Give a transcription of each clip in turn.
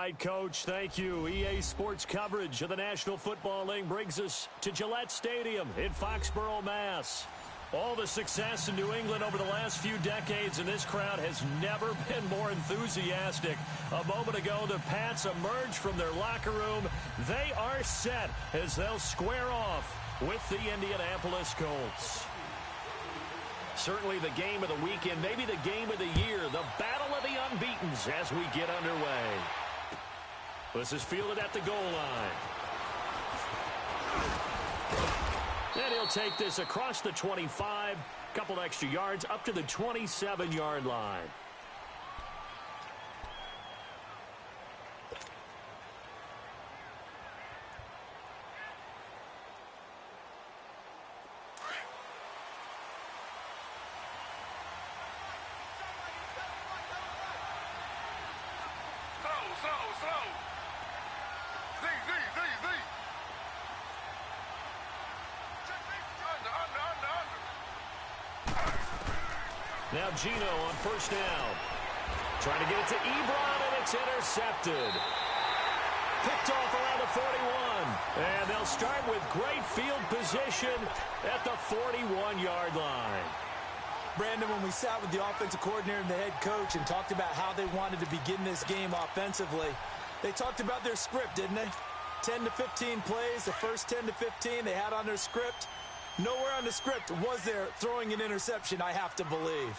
right, Coach. Thank you. EA Sports coverage of the National Football League brings us to Gillette Stadium in Foxborough, Mass. All the success in New England over the last few decades, and this crowd has never been more enthusiastic. A moment ago, the Pats emerged from their locker room. They are set as they'll square off with the Indianapolis Colts. Certainly the game of the weekend, maybe the game of the year, the battle of the unbeatens as we get underway. This is fielded at the goal line. And he'll take this across the 25, couple extra yards up to the 27-yard line. Now Gino on first down. Trying to get it to Ebron, and it's intercepted. Picked off around the 41. And they'll start with great field position at the 41-yard line. Brandon, when we sat with the offensive coordinator and the head coach and talked about how they wanted to begin this game offensively, they talked about their script, didn't they? 10 to 15 plays, the first 10 to 15 they had on their script. Nowhere on the script was there throwing an interception, I have to believe.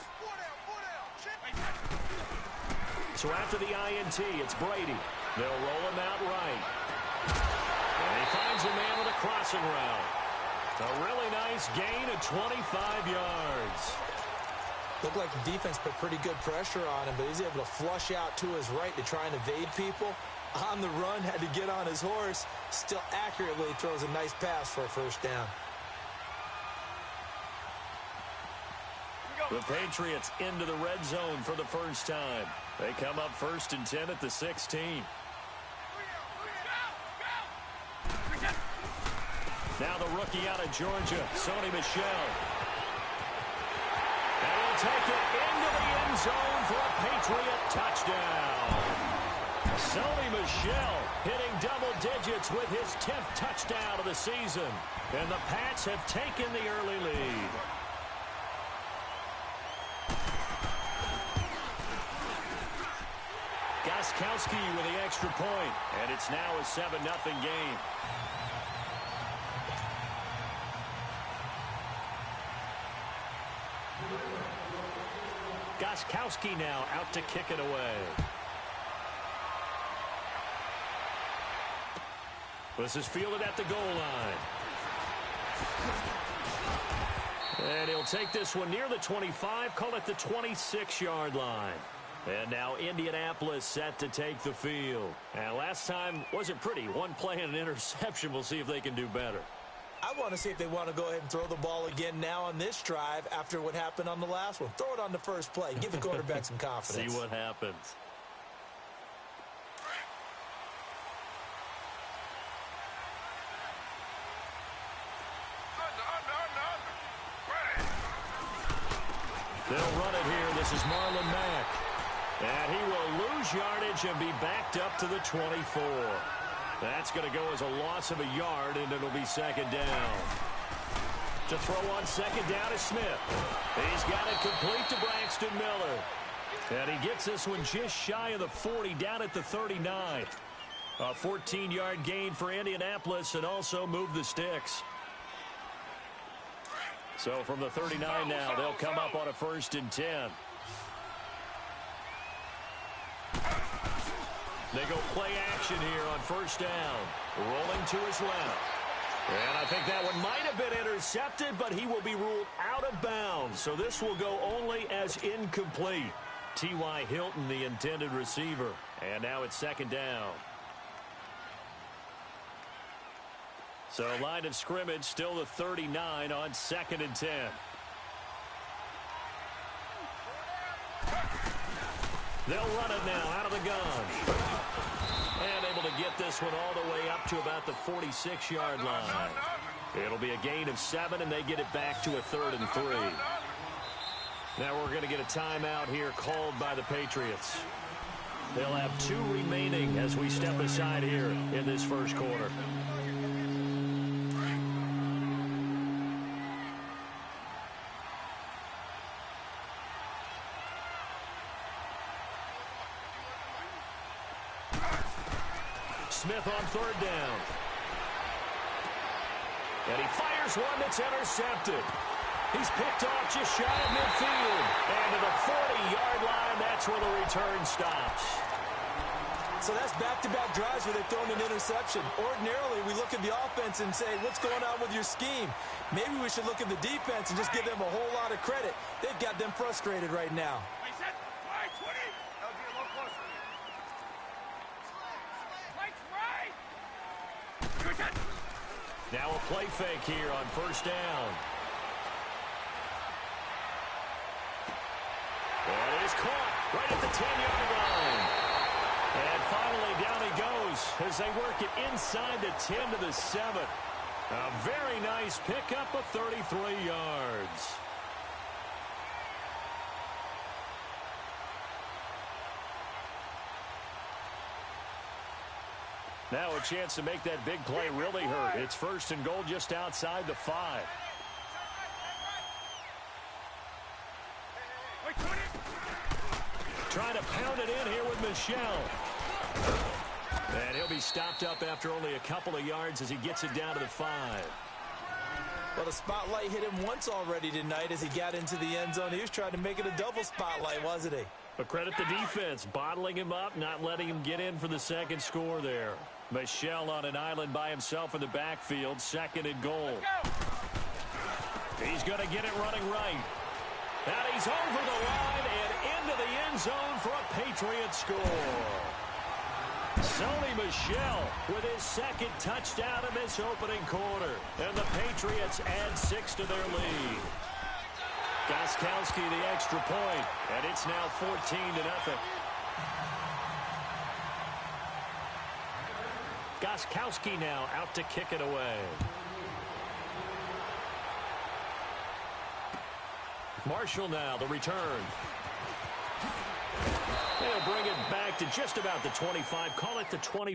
So after the INT, it's Brady. They'll roll him out right. And he finds a man with a crossing route. A really nice gain of 25 yards. Looked like the defense put pretty good pressure on him, but he's able to flush out to his right to try and evade people. On the run, had to get on his horse. Still accurately throws a nice pass for a first down. The Patriots into the red zone for the first time. They come up 1st and 10 at the 16. Now the rookie out of Georgia, Sony Michel. And he'll take it into the end zone for a Patriot touchdown. Sony Michel hitting double digits with his 10th touchdown of the season. And the Pats have taken the early lead. KcShocker's with the extra point, and it's now a 7-0 game. KcShocker's now out to kick it away. This is fielded at the goal line. And he'll take this one near the 25, call it the 26-yard line. And now Indianapolis set to take the field. And last time wasn't pretty. One play and an interception. We'll see if they can do better. I want to see if they want to go ahead and throw the ball again now on this drive after what happened on the last one. Throw it on the first play. Give the quarterback some confidence. See what happens. They'll run it here. This is Marlon Mack. And he will lose yardage and be backed up to the 24. That's going to go as a loss of a yard, and it'll be second down. To throw on second down is Smith. He's got it complete to Braxton Miller. And he gets this one just shy of the 40, down at the 39. A 14-yard gain for Indianapolis, and also move the sticks. So from the 39 now, they'll come up on a 1st and 10. They go play action here on first down. Rolling to his left. And I think that one might have been intercepted, but he will be ruled out of bounds. So this will go only as incomplete. T.Y. Hilton, the intended receiver. And now it's second down. So line of scrimmage, still the 39 on 2nd and 10. They'll run it now out of the gun. And able to get this one all the way up to about the 46-yard line. It'll be a gain of 7, and they get it back to a 3rd and 3. Now we're going to get a timeout here called by the Patriots. They'll have 2 remaining as we step aside here in this first quarter. Smith on 3rd down. And he fires one that's intercepted. He's picked off just shy of midfield. And to the 40-yard line, that's where the return stops. So that's back-to-back drives where they've thrown an interception. Ordinarily, we look at the offense and say, what's going on with your scheme? Maybe we should look at the defense and just give them a whole lot of credit. They've got them frustrated right now. Now a play fake here on 1st down. And it is caught right at the 10-yard line. And finally down he goes as they work it inside the 10 to the 7. A very nice pickup of 33 yards. Now a chance to make that big play really hurt. It's 1st and goal just outside the 5. Trying to pound it in here with Michel. And he'll be stopped up after only a couple of yards as he gets it down to the 5. Well, the spotlight hit him once already tonight as he got into the end zone. He was trying to make it a double spotlight, wasn't he? But credit the defense, bottling him up, not letting him get in for the second score there. Michel on an island by himself in the backfield, 2nd and goal. He's going to get it running right. And he's over the line and into the end zone for a Patriot score. Sony Michel with his 2nd touchdown in this opening quarter. And the Patriots add 6 to their lead. Gostkowski the extra point, and it's now 14-0. Gostkowski now out to kick it away. Marshall now, the return. They'll bring it back to just about the 25. Call it the 20.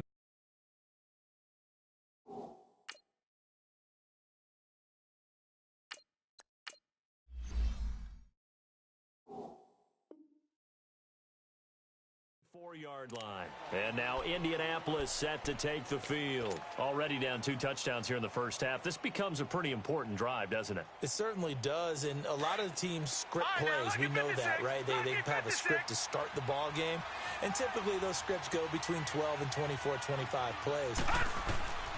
Yard line. And now Indianapolis set to take the field. Already down 2 touchdowns here in the first half. This becomes a pretty important drive, doesn't it? It certainly does, and a lot of the teams script plays. We know that, right? They have a script to start the ball game, and typically those scripts go between 12 and 24, 25 plays.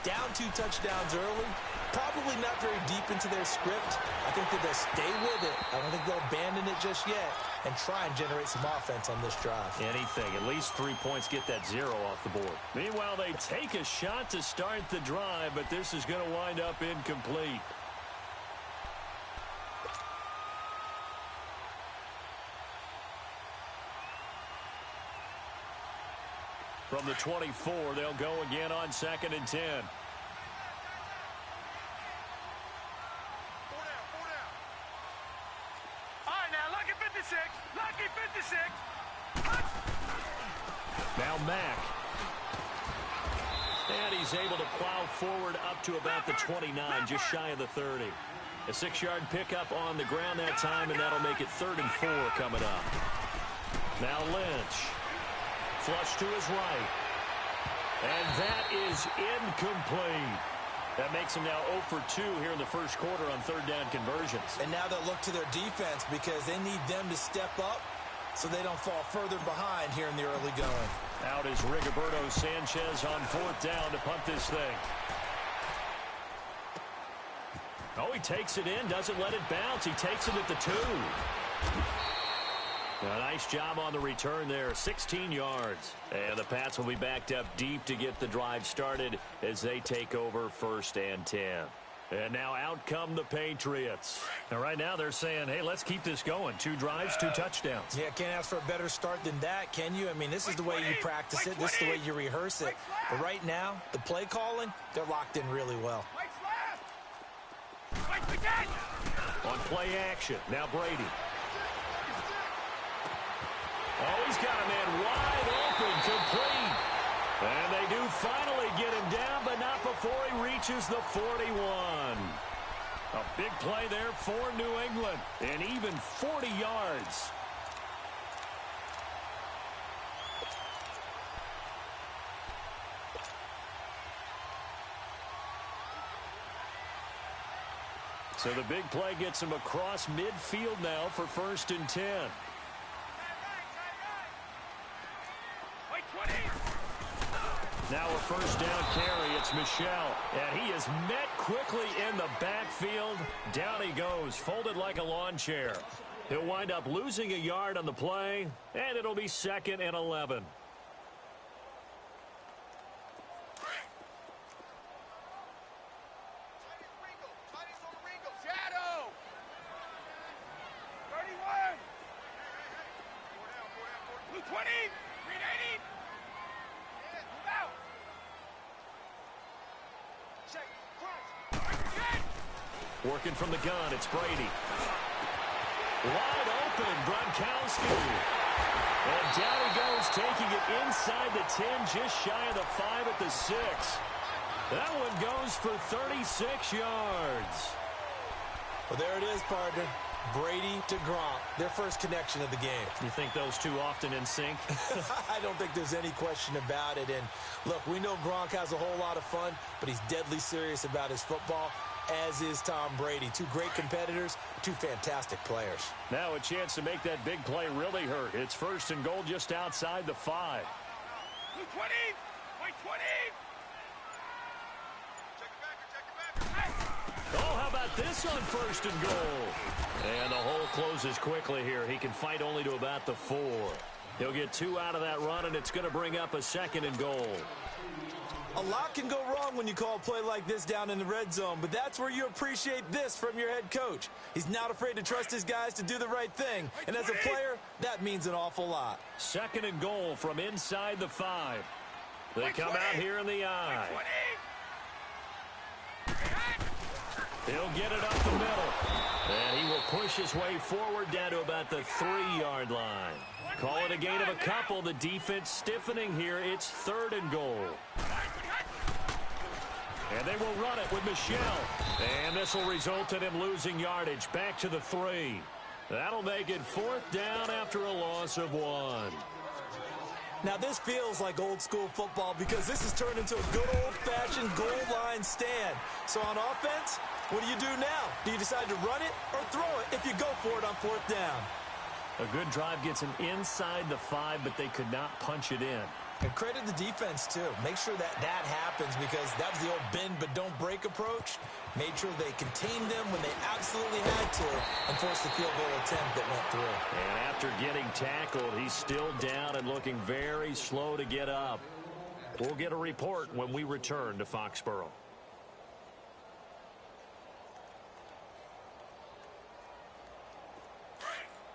Down 2 touchdowns early, probably not very deep into their script. I think that they'll stay with it. I don't think they'll abandon it just yet and try and generate some offense on this drive. Anything. At least 3 points, get that 0 off the board. Meanwhile, they take a shot to start the drive, but this is going to wind up incomplete. From the 24, they'll go again on 2nd and 10. Now Mack. And he's able to plow forward up to about the 29, just shy of the 30. A 6-yard pickup on the ground that time, and that'll make it 3rd and 4 coming up. Now Lynch. Flush to his right. And that is incomplete. That makes him now 0 for 2 here in the first quarter on 3rd down conversions. And now they'll look to their defense because they need them to step up so they don't fall further behind here in the early going. Out is Rigoberto Sanchez on 4th down to punt this thing. Oh, he takes it in, doesn't let it bounce. He takes it at the 2. A nice job on the return there, 16 yards. And the Pats will be backed up deep to get the drive started as they take over 1st and 10. And now out come the Patriots. Now right now they're saying, hey, let's keep this going. 2 drives, 2 touchdowns. Yeah, can't ask for a better start than that, can you? I mean, this is the way you practice it. This is the way you rehearse it. But right now, the play calling, they're locked in really well. On play action, now Brady. Oh, he's got a man wide open, complete. And they do finally get him down, but not before he reaches the 41. A big play there for New England, and even 40 yards. So the big play gets him across midfield now for 1st and 10. Now a 1st down carry. It's Michel. And he is met quickly in the backfield. Down he goes, folded like a lawn chair. He'll wind up losing a yard on the play, and it'll be 2nd and 11. Working from the gun, it's Brady. Wide open, Gronkowski. And down he goes, taking it inside the 10, just shy of the 5 at the 6. That one goes for 36 yards. Well, there it is, partner. Brady to Gronk, their first connection of the game. You think those two often in sync? I don't think there's any question about it. And, look, we know Gronk has a whole lot of fun, but he's deadly serious about his football, as is Tom Brady. Two great competitors, two fantastic players. Now a chance to make that big play really hurt. It's 1st and goal just outside the 5. 20! 20! Oh, how about this on 1st and goal? And the hole closes quickly here. He can fight only to about the 4. He'll get 2 out of that run, and it's going to bring up a 2nd and goal. A lot can go wrong when you call a play like this down in the red zone, but that's where you appreciate this from your head coach. He's not afraid to trust his guys to do the right thing, and as a player, that means an awful lot. 2nd and goal from inside the 5. They come out here in the eye. He'll get it up the middle. And he will push his way forward down to about the 3-yard line. Call it a gain of a couple. The defense stiffening here. It's 3rd and goal. And they will run it with Michel. And this will result in him losing yardage. Back to the 3. That'll make it 4th down after a loss of 1. Now, this feels like old-school football because this has turned into a good old-fashioned goal line stand. So on offense, what do you do now? Do you decide to run it or throw it if you go for it on 4th down? A good drive gets him inside the 5, but they could not punch it in. And credit the defense, too. Make sure that happens because that was the old bend but don't break approach. Made sure they contained them when they absolutely had to and forced the field goal attempt that went through. And after getting tackled, he's still down and looking very slow to get up. We'll get a report when we return to Foxborough.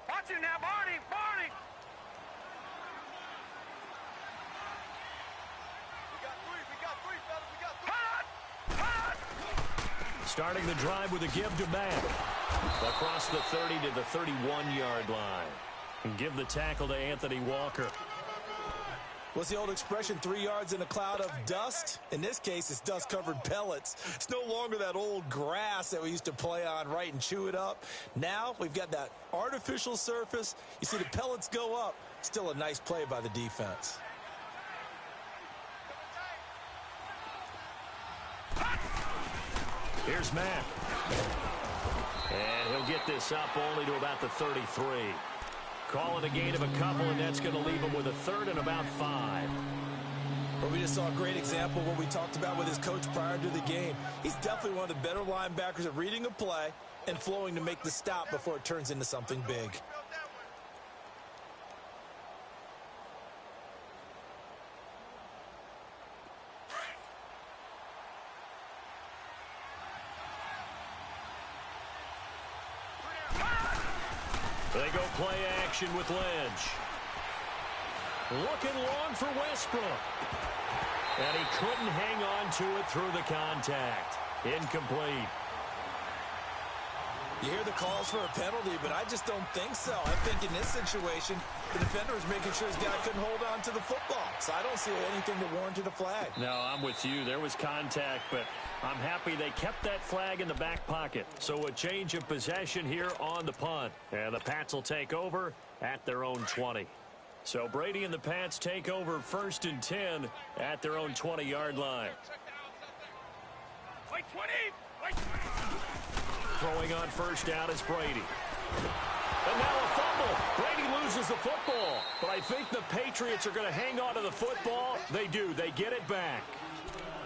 Watch him now, Barney! Barney! We got three, fellas. We got 3. Hot! Starting the drive with a give to Matt. Across the 30 to the 31-yard line. And give the tackle to Anthony Walker. What's the old expression, 3 yards in a cloud of dust? In this case, it's dust-covered pellets. It's no longer that old grass that we used to play on, right, and chew it up. Now we've got that artificial surface. You see the pellets go up. Still a nice play by the defense. Here's Mack. And he'll get this up only to about the 33. Call it a gain of a couple, and that's going to leave him with a 3rd and about 5. But we just saw a great example of what we talked about with his coach prior to the game. He's definitely one of the better linebackers at reading a play and flowing to make the stop before it turns into something big. They go play action with Lynch. Looking long for Westbrook. And he couldn't hang on to it through the contact. Incomplete. You hear the calls for a penalty, but I just don't think so. I think in this situation, the defender was making sure his guy couldn't hold on to the football. So I don't see anything that warranted a flag. No, I'm with you. There was contact, but I'm happy they kept that flag in the back pocket. So a change of possession here on the punt. And the Pats will take over at their own 20. So Brady and the Pats take over 1st and 10 at their own 20-yard line. Wait 20! Wait 20! Throwing on first down is Brady. And now a fumble. Brady loses the football. But I think the Patriots are going to hang on to the football. They do. They get it back.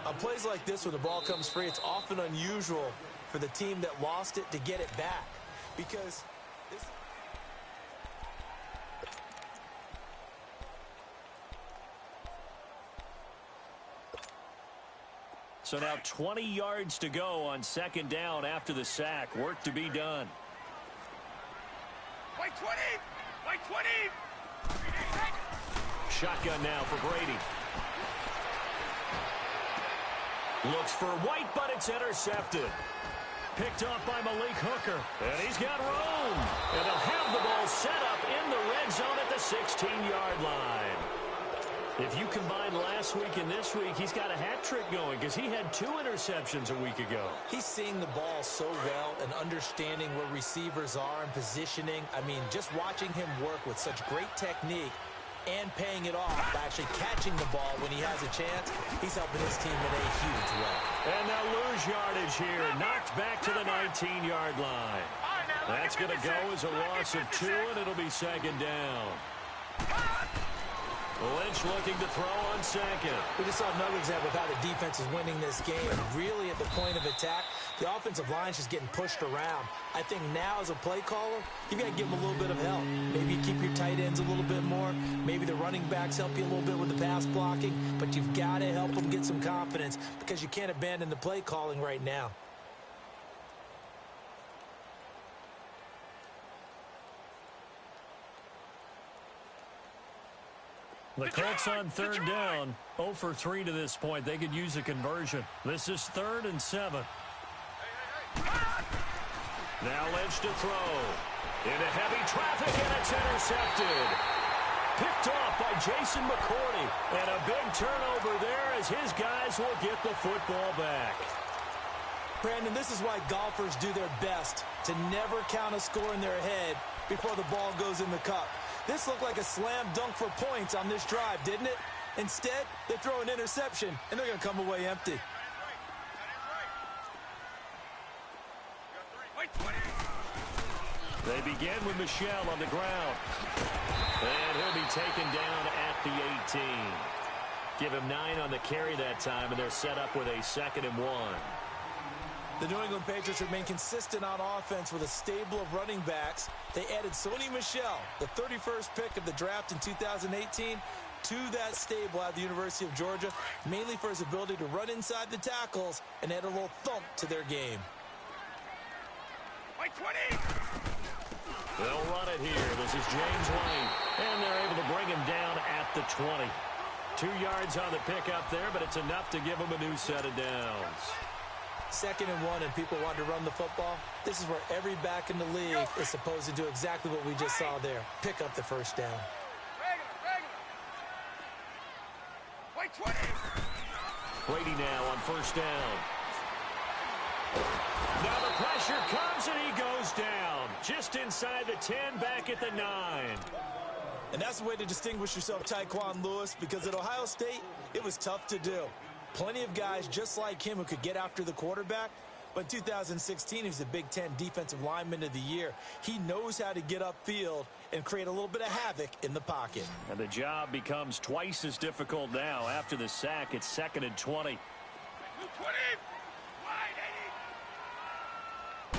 On plays like this where the ball comes free, it's often unusual for the team that lost it to get it back. Because this... So now 20 yards to go on 2nd down after the sack. Work to be done. Wait 20! Wait 20! Shotgun now for Brady. Looks for White, but it's intercepted. Picked off by Malik Hooker. And he's got room. And they'll have the ball set up in the red zone at the 16-yard line. If you combine last week and this week, he's got a hat trick going because he had 2 interceptions a week ago. He's seeing the ball so well and understanding where receivers are and positioning. I mean, just watching him work with such great technique and paying it off by actually catching the ball when he has a chance, he's helping his team in a huge way. And they'll lose yardage here. Knocked back to the 19-yard line. That's going to go as a loss of 2, and it'll be 2nd down. Lynch looking to throw on 2nd. We just saw another example of how the defense is winning this game. Really at the point of attack, the offensive line's just getting pushed around. I think now as a play caller, you got to give them a little bit of help. Maybe you keep your tight ends a little bit more. Maybe the running backs help you a little bit with the pass blocking. But you've got to help them get some confidence because you can't abandon the play calling right now. The Colts on 3rd down, 0 for 3 to this point. They could use a conversion. This is 3rd and 7. Now Lynch to throw. Into heavy traffic, and it's intercepted. Picked off by Jason McCourty. And a big turnover there as his guys will get the football back. Brandon, this is why golfers do their best to never count a score in their head before the ball goes in the cup. This looked like a slam dunk for points on this drive, didn't it? Instead, they throw an interception, and they're going to come away empty. They begin with Michel on the ground. And he'll be taken down at the 18. Give him 9 on the carry that time, and they're set up with a 2nd and 1. The New England Patriots remain consistent on offense with a stable of running backs. They added Sony Michel, the 31st pick of the draft in 2018, to that stable at the University of Georgia, mainly for his ability to run inside the tackles and add a little thump to their game. Wait 20! They'll run it here. This is James White, and they're able to bring him down at the 20. 2 yards on the pickup there, but it's enough to give him a new set of downs. 2nd and 1, and people want to run the football. This is where every back in the league is supposed to do exactly what we just saw there. Pick up the 1st down. Wait 20! Brady now on 1st down. Now the pressure comes, and he goes down. Just inside the 10, back at the 9. And that's the way to distinguish yourself, Tyquan Lewis, because at Ohio State, it was tough to do. Plenty of guys just like him who could get after the quarterback. But in 2016, he was the Big Ten Defensive Lineman of the Year. He knows how to get upfield and create a little bit of havoc in the pocket. And the job becomes twice as difficult now. After the sack, it's 2nd and 20. 20! Wide 80!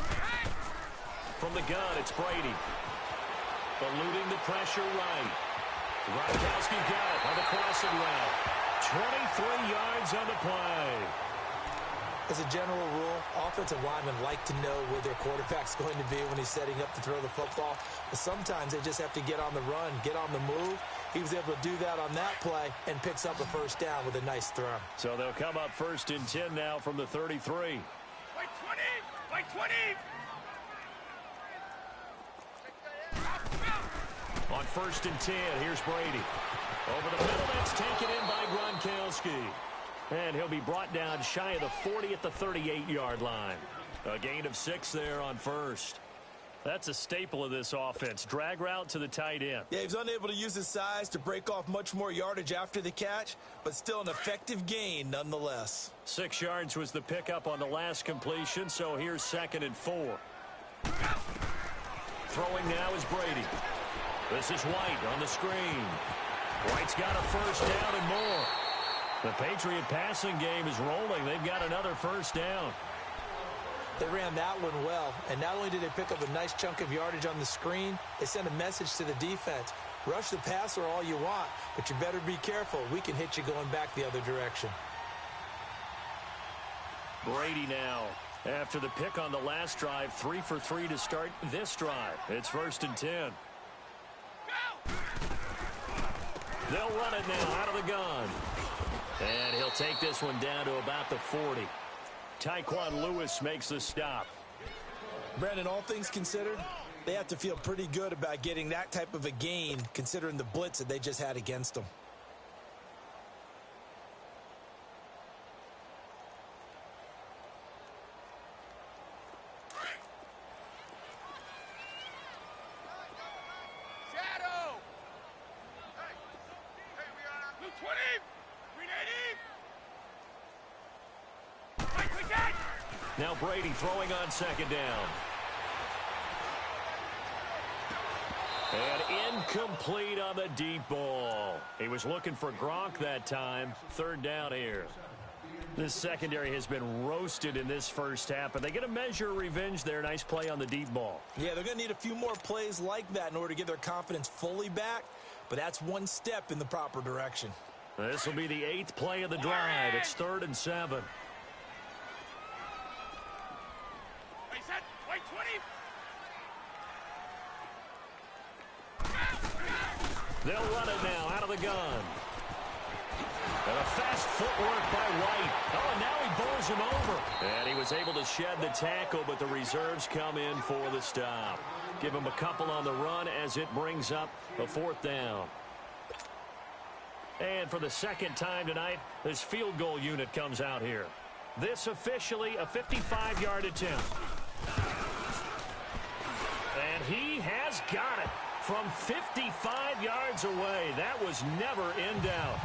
From the gun, it's Brady. Eluding the pressure right. Gronkowski got it on the crossing route. 23 yards on the play. As a general rule, offensive linemen like to know where their quarterback's going to be when he's setting up to throw the football. But sometimes they just have to get on the run, get on the move. He was able to do that on that play and picks up a 1st down with a nice throw. So they'll come up 1st and 10 now from the 33. Wait 20! Wait 20! On 1st and 10, here's Brady. Over the middle, that's taken in by Gronkowski. And he'll be brought down shy of the 40 at the 38-yard line. A gain of 6 there on 1st. That's a staple of this offense. Drag route to the tight end. Yeah, he's unable to use his size to break off much more yardage after the catch, but still an effective gain nonetheless. 6 yards was the pickup on the last completion, so here's 2nd and 4. Throwing now is Brady. This is White on the screen. White's got a first down and more. The Patriot passing game is rolling. They've got another first down. They ran that one well, and not only did they pick up a nice chunk of yardage on the screen, they sent a message to the defense. Rush the passer all you want, but you better be careful. We can hit you going back the other direction. Brady now. After the pick on the last drive, 3 for 3 to start this drive. It's 1st and 10. They'll run it now out of the gun. And he'll take this one down to about the 40. Tyquan Lewis makes the stop. Brandon, all things considered, they have to feel pretty good about getting that type of a gain, considering the blitz that they just had against them. Shadow! Hey, we are Blue 20! 380! Now Brady throwing on 2nd down. And incomplete on the deep ball. He was looking for Gronk that time. 3rd down here. This secondary has been roasted in this first half, but they get a measure of revenge there. Nice play on the deep ball. Yeah, they're going to need a few more plays like that in order to get their confidence fully back, but that's one step in the proper direction. This will be the 8th play of the drive. It's 3rd and 7. Wait, 20! They'll run it now out of the gun. And a fast footwork by White. Oh, and now he bowls him over. And he was able to shed the tackle, but the reserves come in for the stop. Give him a couple on the run as it brings up the 4th down. And for the 2nd time tonight, this field goal unit comes out here. This officially a 55-yard attempt. And he has got it from 55 yards away. That was never in doubt.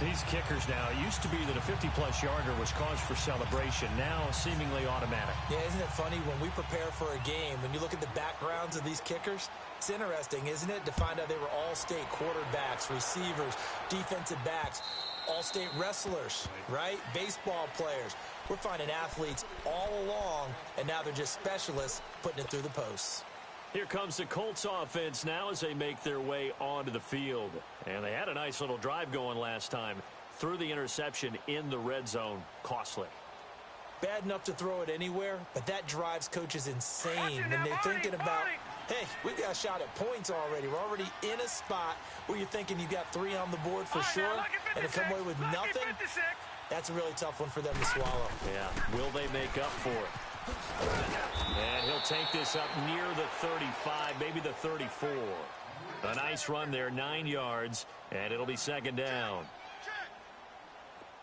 These kickers now, it used to be that a 50-plus yarder was cause for celebration. Now seemingly automatic. Yeah, isn't it funny when we prepare for a game, when you look at the backgrounds of these kickers, it's interesting, isn't it, to find out they were all-state quarterbacks, receivers, defensive backs, all-state wrestlers, right? Baseball players. We're finding athletes all along, and now they're just specialists putting it through the posts. Here comes the Colts offense now as they make their way onto the field. And they had a nice little drive going last time. Threw the interception in the red zone. Costly. Bad enough to throw it anywhere, but that drives coaches insane when they're thinking about, hey, we've got a shot at points already. We're already in a spot where you're thinking you got 3 on the board for sure, and to come away with nothing, that's a really tough one for them to swallow. Yeah, will they make up for it? And he'll take this up near the 35, maybe the 34. A nice run there, 9 yards, and it'll be 2nd down.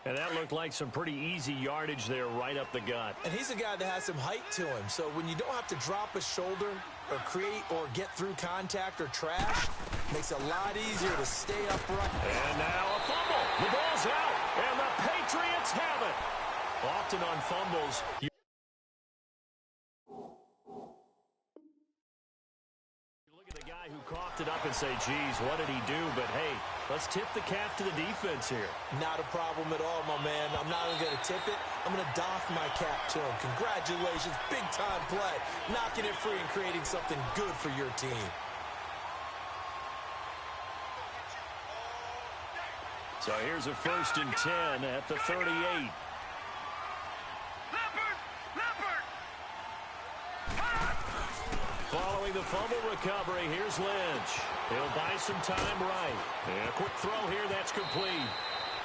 And that looked like some pretty easy yardage there right up the gut. And he's a guy that has some height to him, so when you don't have to drop a shoulder or create or get through contact or trash, it makes it a lot easier to stay upright. And now a fumble. The ball's out, and the Patriots have it. Often on fumbles, you look at the guy who coughed it up and say, geez, what did he do? But, hey, let's tip the cap to the defense here. Not a problem at all, my man. I'm not even going to tip it. I'm going to doff my cap to him. Congratulations, big-time play. Knocking it free and creating something good for your team. So here's a 1st and 10 at the 38. Following the fumble recovery, here's Lynch. He'll buy some time right. And a quick throw here, that's complete.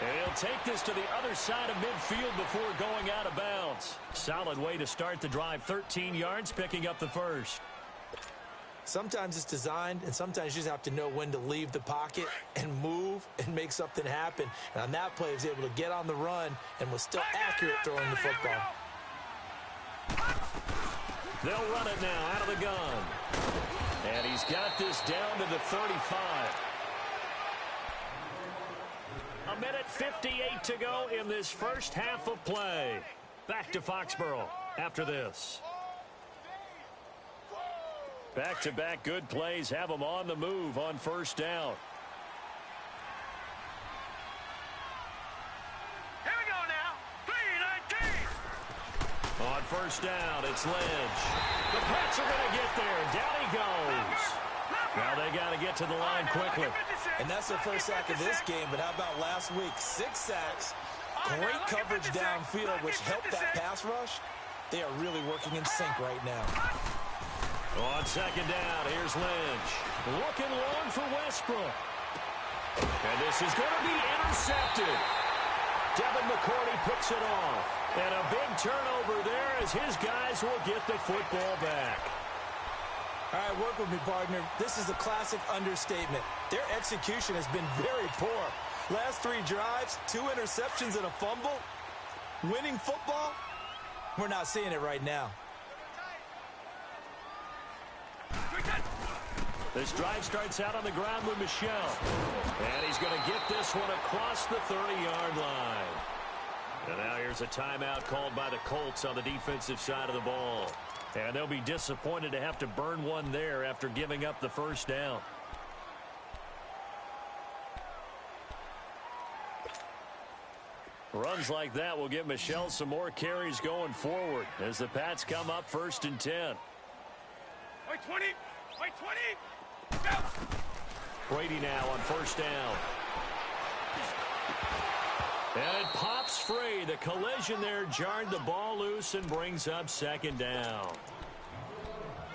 And he'll take this to the other side of midfield before going out of bounds. Solid way to start the drive, 13 yards, picking up the first. Sometimes it's designed, and sometimes you just have to know when to leave the pocket and move and make something happen. And on that play, he was able to get on the run and was still accurate throwing the football. They'll run it now out of the gun. And he's got this down to the 35. A minute 58 to go in this first half of play. Back to Foxborough after this. Back-to-back good plays have them on the move on first down. Here we go now. 3-19. On first down, it's Lynch. The Pats are going to get there. Down he goes. Now they got to get to the line quickly. And that's their first sack of this game, but how about last week? 6 sacks, great coverage downfield, which helped that pass rush. They are really working in sync right now. On second down, here's Lynch. Looking long for Westbrook. And this is going to be intercepted. Devin McCourty picks it off. And a big turnover there as his guys will get the football back. All right, work with me, partner. This is a classic understatement. Their execution has been very poor. Last 3 drives, 2 interceptions and a fumble. Winning football? We're not seeing it right now. This drive starts out on the ground with Michel. And he's going to get this one across the 30-yard line. And now here's a timeout called by the Colts on the defensive side of the ball. And they'll be disappointed to have to burn one there after giving up the first down. Runs like that will give Michel some more carries going forward as the Pats come up 1st and 10. Wait, 20. Wait, 20. Go. Brady now on first down. And it pops free. The collision there jarred the ball loose and brings up second down.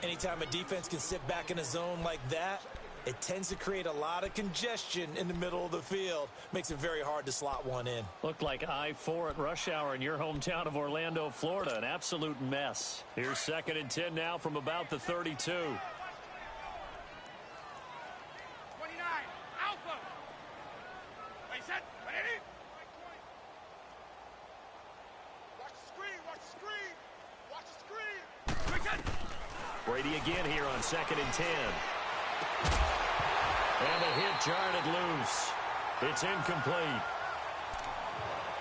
Anytime a defense can sit back in a zone like that, it tends to create a lot of congestion in the middle of the field. Makes it very hard to slot one in. Looked like I-4 at rush hour in your hometown of Orlando, Florida. An absolute mess. Here's 2nd and 10 now from about the 32. 29. Alpha. Wait, set. 180. Watch the screen. Watch the screen. Watch the screen. Wait, set. Brady again here on 2nd and 10. And the hit jarred it loose. It's incomplete.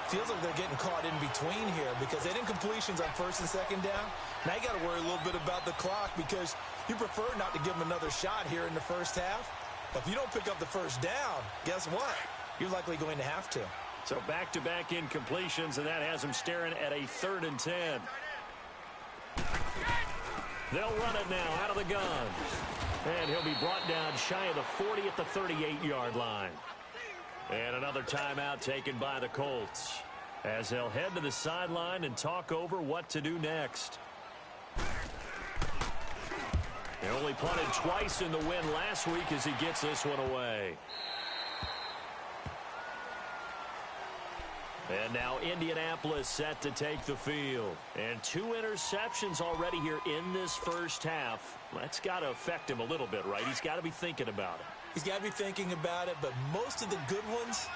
Feels like they're getting caught in between here because they didn't completions on 1st and 2nd down. Now you got to worry a little bit about the clock because you prefer not to give them another shot here in the first half. But if you don't pick up the first down, guess what? You're likely going to have to. So back-to-back incompletions, and that has them staring at a 3rd and 10. They'll run it now out of the gun. And he'll be brought down shy of the 40 at the 38-yard line. And another timeout taken by the Colts as they'll head to the sideline and talk over what to do next. He only punted twice in the win last week as he gets this one away. And now Indianapolis set to take the field. And 2 interceptions already here in this first half. That's got to affect him a little bit, right? He's got to be thinking about it. He's got to be thinking about it, but most of the good ones,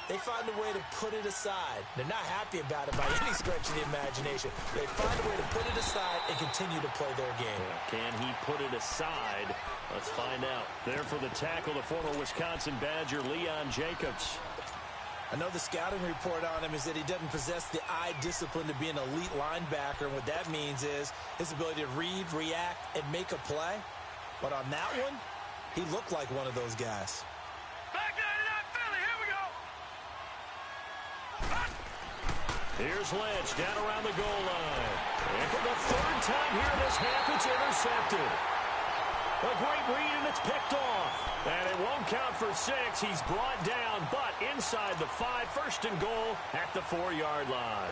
they find a way to put it aside. They're not happy about it by any stretch of the imagination. They find a way to put it aside and continue to play their game. Can he put it aside? Let's find out. There for the tackle, the former Wisconsin Badger, Leon Jacobs. I know the scouting report on him is that he doesn't possess the eye discipline to be an elite linebacker. And what that means is his ability to read, react, and make a play. But on that one, he looked like one of those guys. Back out of that Philly. Here we go. Here's Lynch down around the goal line. And for the 3rd time here in this half, it's intercepted. A great read, and it's picked off. And it won't count for 6. He's brought down, but inside the 5. 1st and goal at the 4-yard line.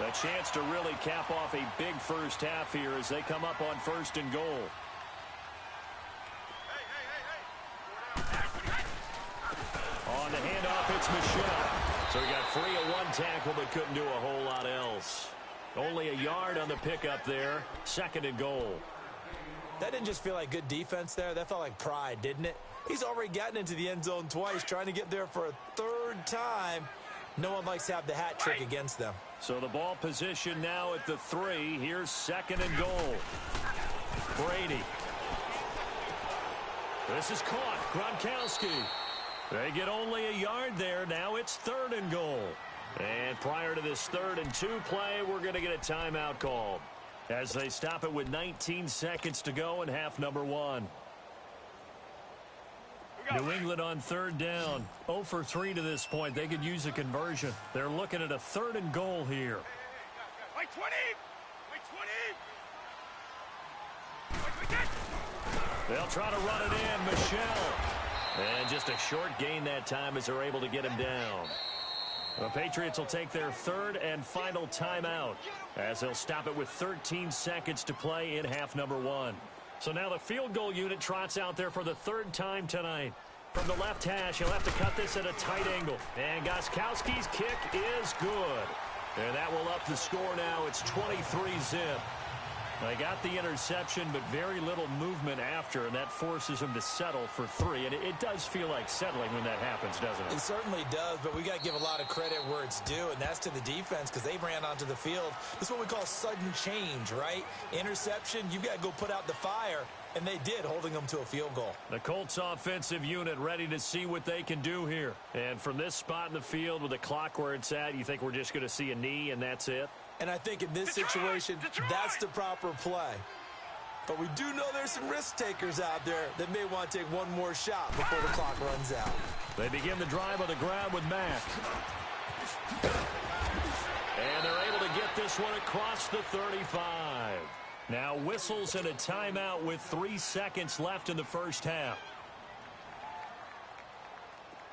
A chance to really cap off a big first half here as they come up on 1st and goal. On the handoff, it's Michel. So he got free of one tackle, but couldn't do a whole lot else. Only a yard on the pickup there. 2nd and goal. That didn't just feel like good defense there. That felt like pride, didn't it? He's already gotten into the end zone twice, trying to get there for a 3rd time. No one likes to have the hat trick against them. So the ball position now at the 3. Here's 2nd and goal. Brady. This is caught. Gronkowski. They get only a yard there. Now it's 3rd and goal. And prior to this 3rd and 2 play, we're going to get a timeout called as they stop it with 19 seconds to go in half number 1. New England on 3rd down. 0 for 3 to this point. They could use a conversion. They're looking at a 3rd and goal here. Like 20! Like 20! They'll try to run it in. Michelle. And just a short gain that time as they're able to get him down. The Patriots will take their 3rd and final timeout as they'll stop it with 13 seconds to play in half number 1. So now the field goal unit trots out there for the 3rd time tonight. From the left hash, he'll have to cut this at a tight angle. And Gostkowski's kick is good. And that will up the score now. It's 23-zip. They got the interception, but very little movement after, and that forces him to settle for 3. And it does feel like settling when that happens, doesn't it? It certainly does, but we got to give a lot of credit where it's due, and that's to the defense because they ran onto the field. This is what we call sudden change, right? Interception, you've got to go put out the fire, and they did, holding them to a field goal. The Colts offensive unit ready to see what they can do here. And from this spot in the field with the clock where it's at, you think we're just going to see a knee and that's it? And I think in this situation, that's the proper play. But we do know there's some risk takers out there that may want to take one more shot before the clock runs out. They begin the drive on the ground with Mack. And they're able to get this one across the 35. Now whistles and a timeout with 3 seconds left in the first half.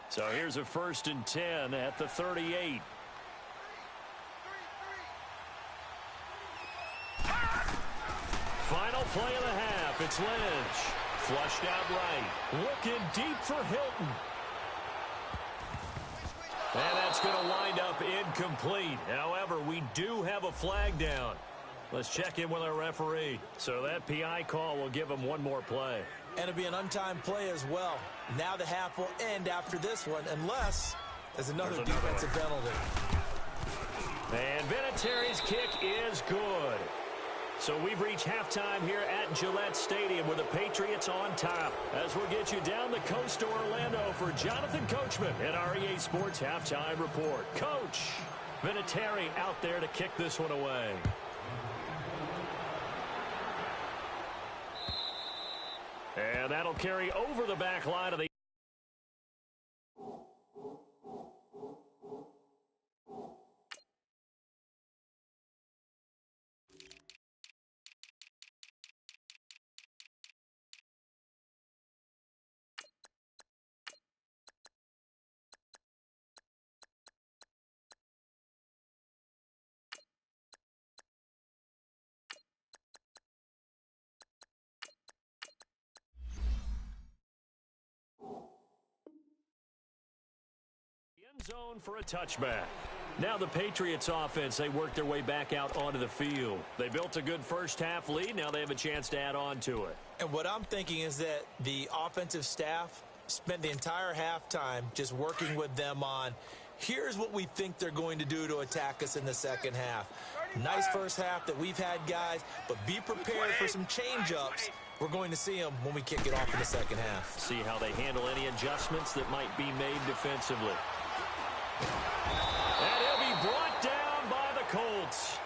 So here's a 1st and 10 at the 38. Final play of the half. It's Lynch. Flushed out right. Looking deep for Hilton. And that's going to wind up incomplete. However, we do have a flag down. Let's check in with our referee. So that PI call will give him one more play. And it'll be an untimed play as well. Now the half will end after this one, unless there's another defensive penalty. And Vinatieri's kick is good. So we've reached halftime here at Gillette Stadium with the Patriots on top. As we'll get you down the coast to Orlando for Jonathan Coachman at our EA Sports Halftime Report. Coach, Vinatieri out there to kick this one away. And that'll carry over the back line of the zone for a touchback. Now the Patriots offense, they work their way back out onto the field. They built a good first half lead. Now they have a chance to add on to it. And what I'm thinking is that the offensive staff spent the entire halftime just working with them on, here's what we think they're going to do to attack us in the second half. Nice first half that we've had, guys, but be prepared for some change-ups. We're going to see them when we kick it off in the second half. See how they handle any adjustments that might be made defensively. And he'll be brought down by the Colts.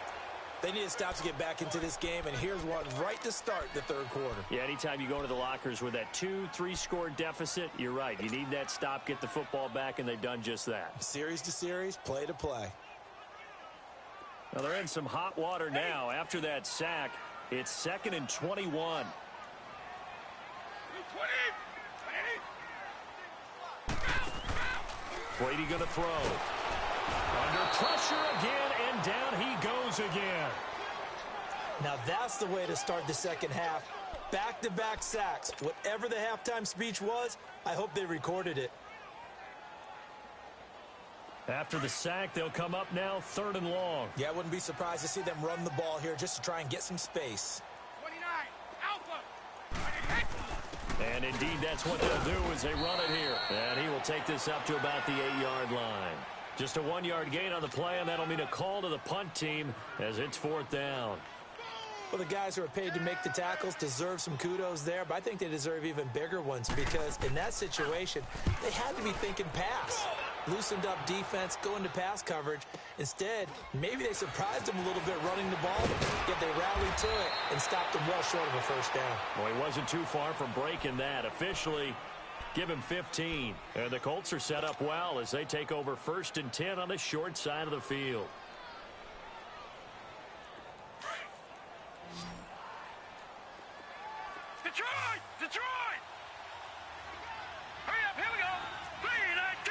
They need to stop to get back into this game, and here's one right to start the third quarter. Yeah, anytime you go into the lockers with that 2-3 score deficit, you're right. You need that stop, get the football back, and they've done just that. Series to series, play to play. Well, they're in some hot water now. After that sack, it's 2nd and 21. Brady going to throw. Under pressure again, and down he goes again. Now that's the way to start the second half. Back-to-back sacks. Whatever the halftime speech was, I hope they recorded it. After the sack, they'll come up now 3rd and long. Yeah, I wouldn't be surprised to see them run the ball here just to try and get some space. 29, Alpha. And indeed, that's what they'll do as they run it here. And he will take this up to about the 8-yard line. Just a 1-yard gain on the play, and that'll mean a call to the punt team as it's 4th down. Well, the guys who are paid to make the tackles deserve some kudos there, but I think they deserve even bigger ones because in that situation, they had to be thinking pass. Loosened up defense, go into pass coverage. Instead, maybe they surprised them a little bit running the ball, yet they rallied to it and stopped them well short of a first down. Well, he wasn't too far from breaking that. Officially, give him 15. And the Colts are set up well as they take over 1st and 10 on the short side of the field. Detroit! Detroit! Hurry up, here we go! 3-19!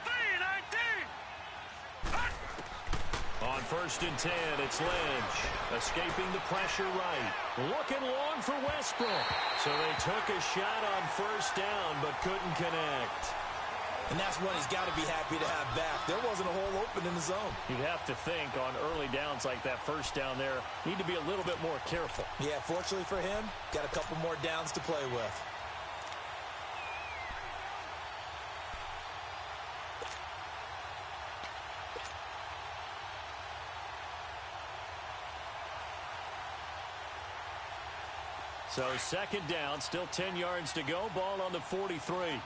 3-19! On 1st and 10, it's Lynch. Escaping the pressure right. Looking long for Westbrook. So they took a shot on 1st down, but couldn't connect. And that's one he's got to be happy to have back. There wasn't a hole open in the zone. You'd have to think on early downs like that 1st down there, need to be a little bit more careful. Yeah, fortunately for him, got a couple more downs to play with. So 2nd down, still 10 yards to go. Ball on the 43.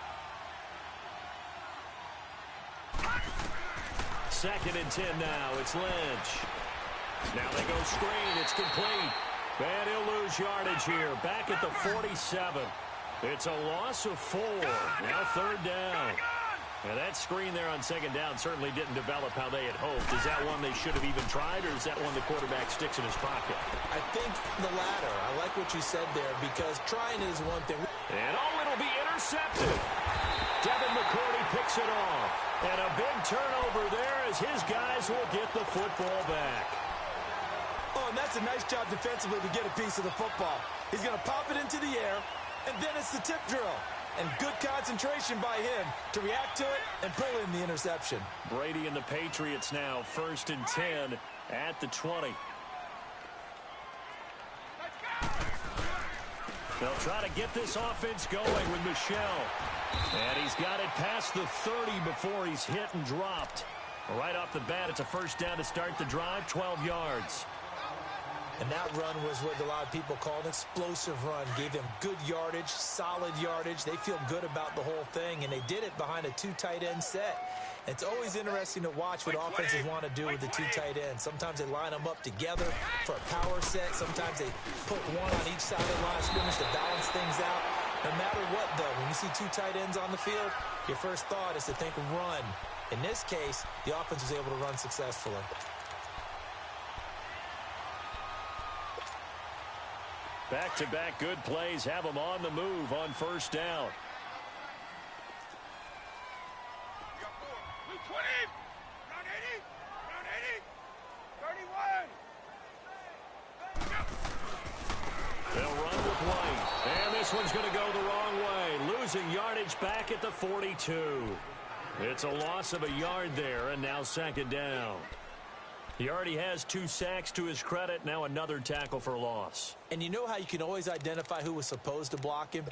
2nd and 10 now. It's Lynch. Now they go screen. It's complete. And he'll lose yardage here. Back at the 47. It's a loss of 4. Now 3rd down. Now that screen there on 2nd down certainly didn't develop how they had hoped. Is that one they should have even tried, or is that one the quarterback sticks in his pocket? I think the latter. I like what you said there because trying is one thing. And it'll be intercepted. Devin McCourty picks it off. And a big turnover there as his guys will get the football back. Oh, and that's a nice job defensively to get a piece of the football. He's going to pop it into the air, and then it's the tip drill. And good concentration by him to react to it and pull in the interception. Brady and the Patriots now 1st and 10 at the 20. They'll try to get this offense going with Michel. And he's got it past the 30 before he's hit and dropped. Right off the bat, it's a 1st down to start the drive, 12 yards. And that run was what a lot of people call an explosive run. Gave them good yardage, solid yardage. They feel good about the whole thing, and they did it behind a 2 tight end set. It's always interesting to watch what offenses want to do with the 2 tight ends. Sometimes they line them up together for a power set. Sometimes they put one on each side of the line of scrimmage to balance things out. No matter what, though, when you see 2 tight ends on the field, your first thought is to think run. In this case, the offense was able to run successfully. Back-to-back good plays have them on the move on 1st down. You got 4. Blue 20. Round 80. Round 80. 31. They'll run with White. And this one's going to go the wrong way. Losing yardage back at the 42. It's a loss of a yard there, and now 2nd down. He already has 2 sacks to his credit. Now another tackle for loss. And you know how you can always identify who was supposed to block him?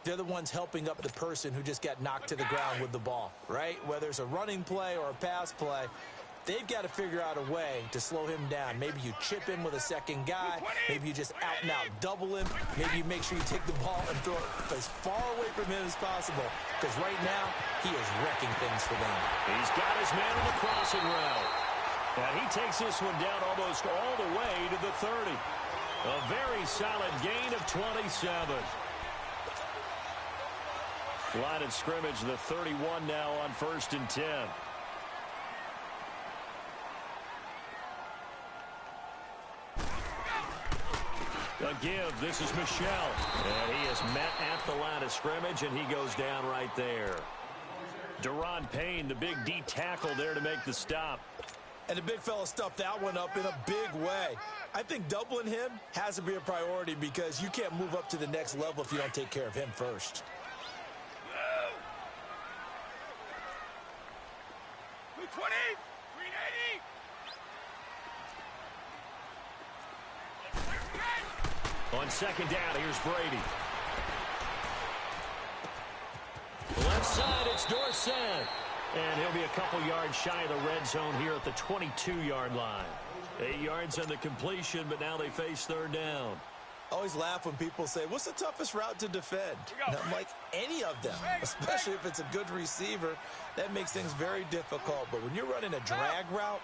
They're the ones helping up the person who just got knocked to the ground with the ball, right? Whether it's a running play or a pass play, they've got to figure out a way to slow him down. Maybe you chip him with a second guy. Maybe you just out and out double him. Maybe you make sure you take the ball and throw it as far away from him as possible. Because right now, he is wrecking things for them. He's got his man on the crossing route. And he takes this one down almost all the way to the 30. A very solid gain of 27. Line of scrimmage, the 31 now on 1st and 10. A give. This is Michel. And he is met at the line of scrimmage, and he goes down right there. Deron Payne, the big D tackle there to make the stop. And the big fella stuffed that one up in a big way. I think doubling him has to be a priority because you can't move up to the next level if you don't take care of him first. 20. Green 80. On second down, here's Brady. Left side, it's Dorsett. And he'll be a couple yards shy of the red zone here at the 22-yard line. 8 yards on the completion, but now they face third down. Always laugh when people say, what's the toughest route to defend? And I'm like, any of them, especially if it's a good receiver. That makes things very difficult. But when you're running a drag route,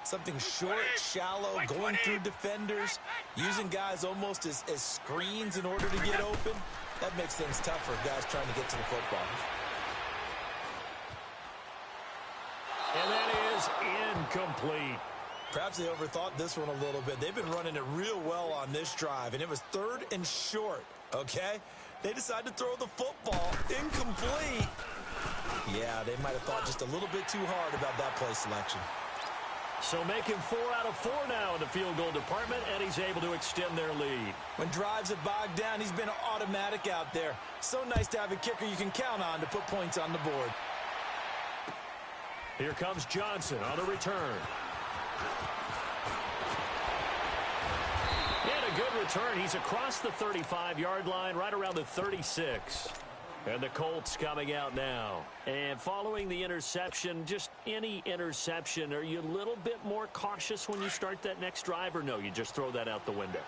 something short, shallow, going through defenders, using guys almost as screens in order to get open, that makes things tough for guys trying to get to the football. And that is incomplete. Perhaps they overthought this one a little bit. They've been running it real well on this drive, and it was 3rd and short, okay? They decided to throw the football incomplete. Yeah, they might have thought just a little bit too hard about that play selection. So making 4 out of 4 now in the field goal department, and he's able to extend their lead. When drives have bogged down, he's been automatic out there. So nice to have a kicker you can count on to put points on the board. Here comes Johnson on the return. And a good return. He's across the 35-yard line, right around the 36. And the Colts coming out now. And following the interception, just any interception, are you a little bit more cautious when you start that next drive, or no, you just throw that out the window?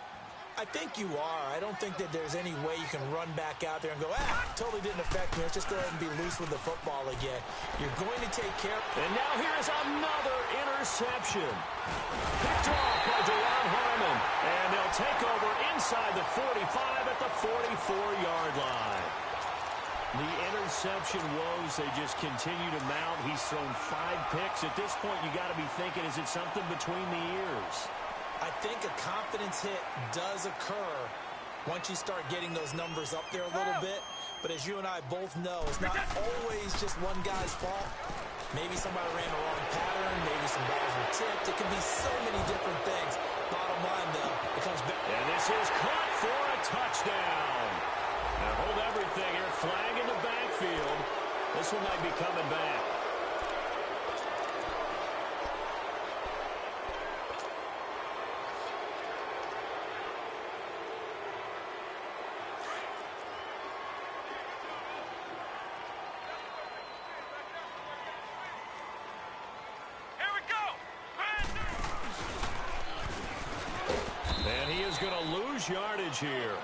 I think you are. I don't think that there's any way you can run back out there and go, totally didn't affect me. Let's just go ahead and be loose with the football again. You're going to take care. And now here's another interception. Picked off by Deron Harmon. And they'll take over inside the 45 at the 44-yard line. The interception woes, they just continue to mount. He's thrown 5 picks. At this point, you got to be thinking, is it something between the ears? I think a confidence hit does occur once you start getting those numbers up there a little bit. But as you and I both know, it's not always just one guy's fault. Maybe somebody ran the wrong pattern. Maybe some balls were tipped. It can be so many different things. Bottom line, though, it comes back. And this is caught for a touchdown. Now hold everything here. Flag in the backfield. This one might be coming back. Yardage here.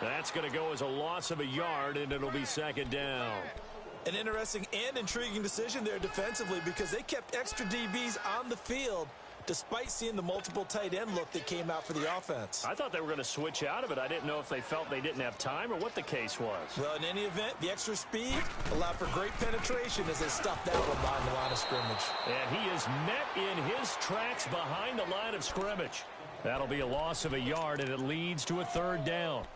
That's going to go as a loss of a yard, and it'll be second down. An interesting and intriguing decision there defensively, because they kept extra DBs on the field despite seeing the multiple tight end look that came out for the offense. I thought they were going to switch out of it. I didn't know if they felt they didn't have time or what the case was. Well, in any event, the extra speed allowed for great penetration as they stuffed that one behind the line of scrimmage. And he is met in his tracks behind the line of scrimmage. That'll be a loss of a yard, and it leads to a third down.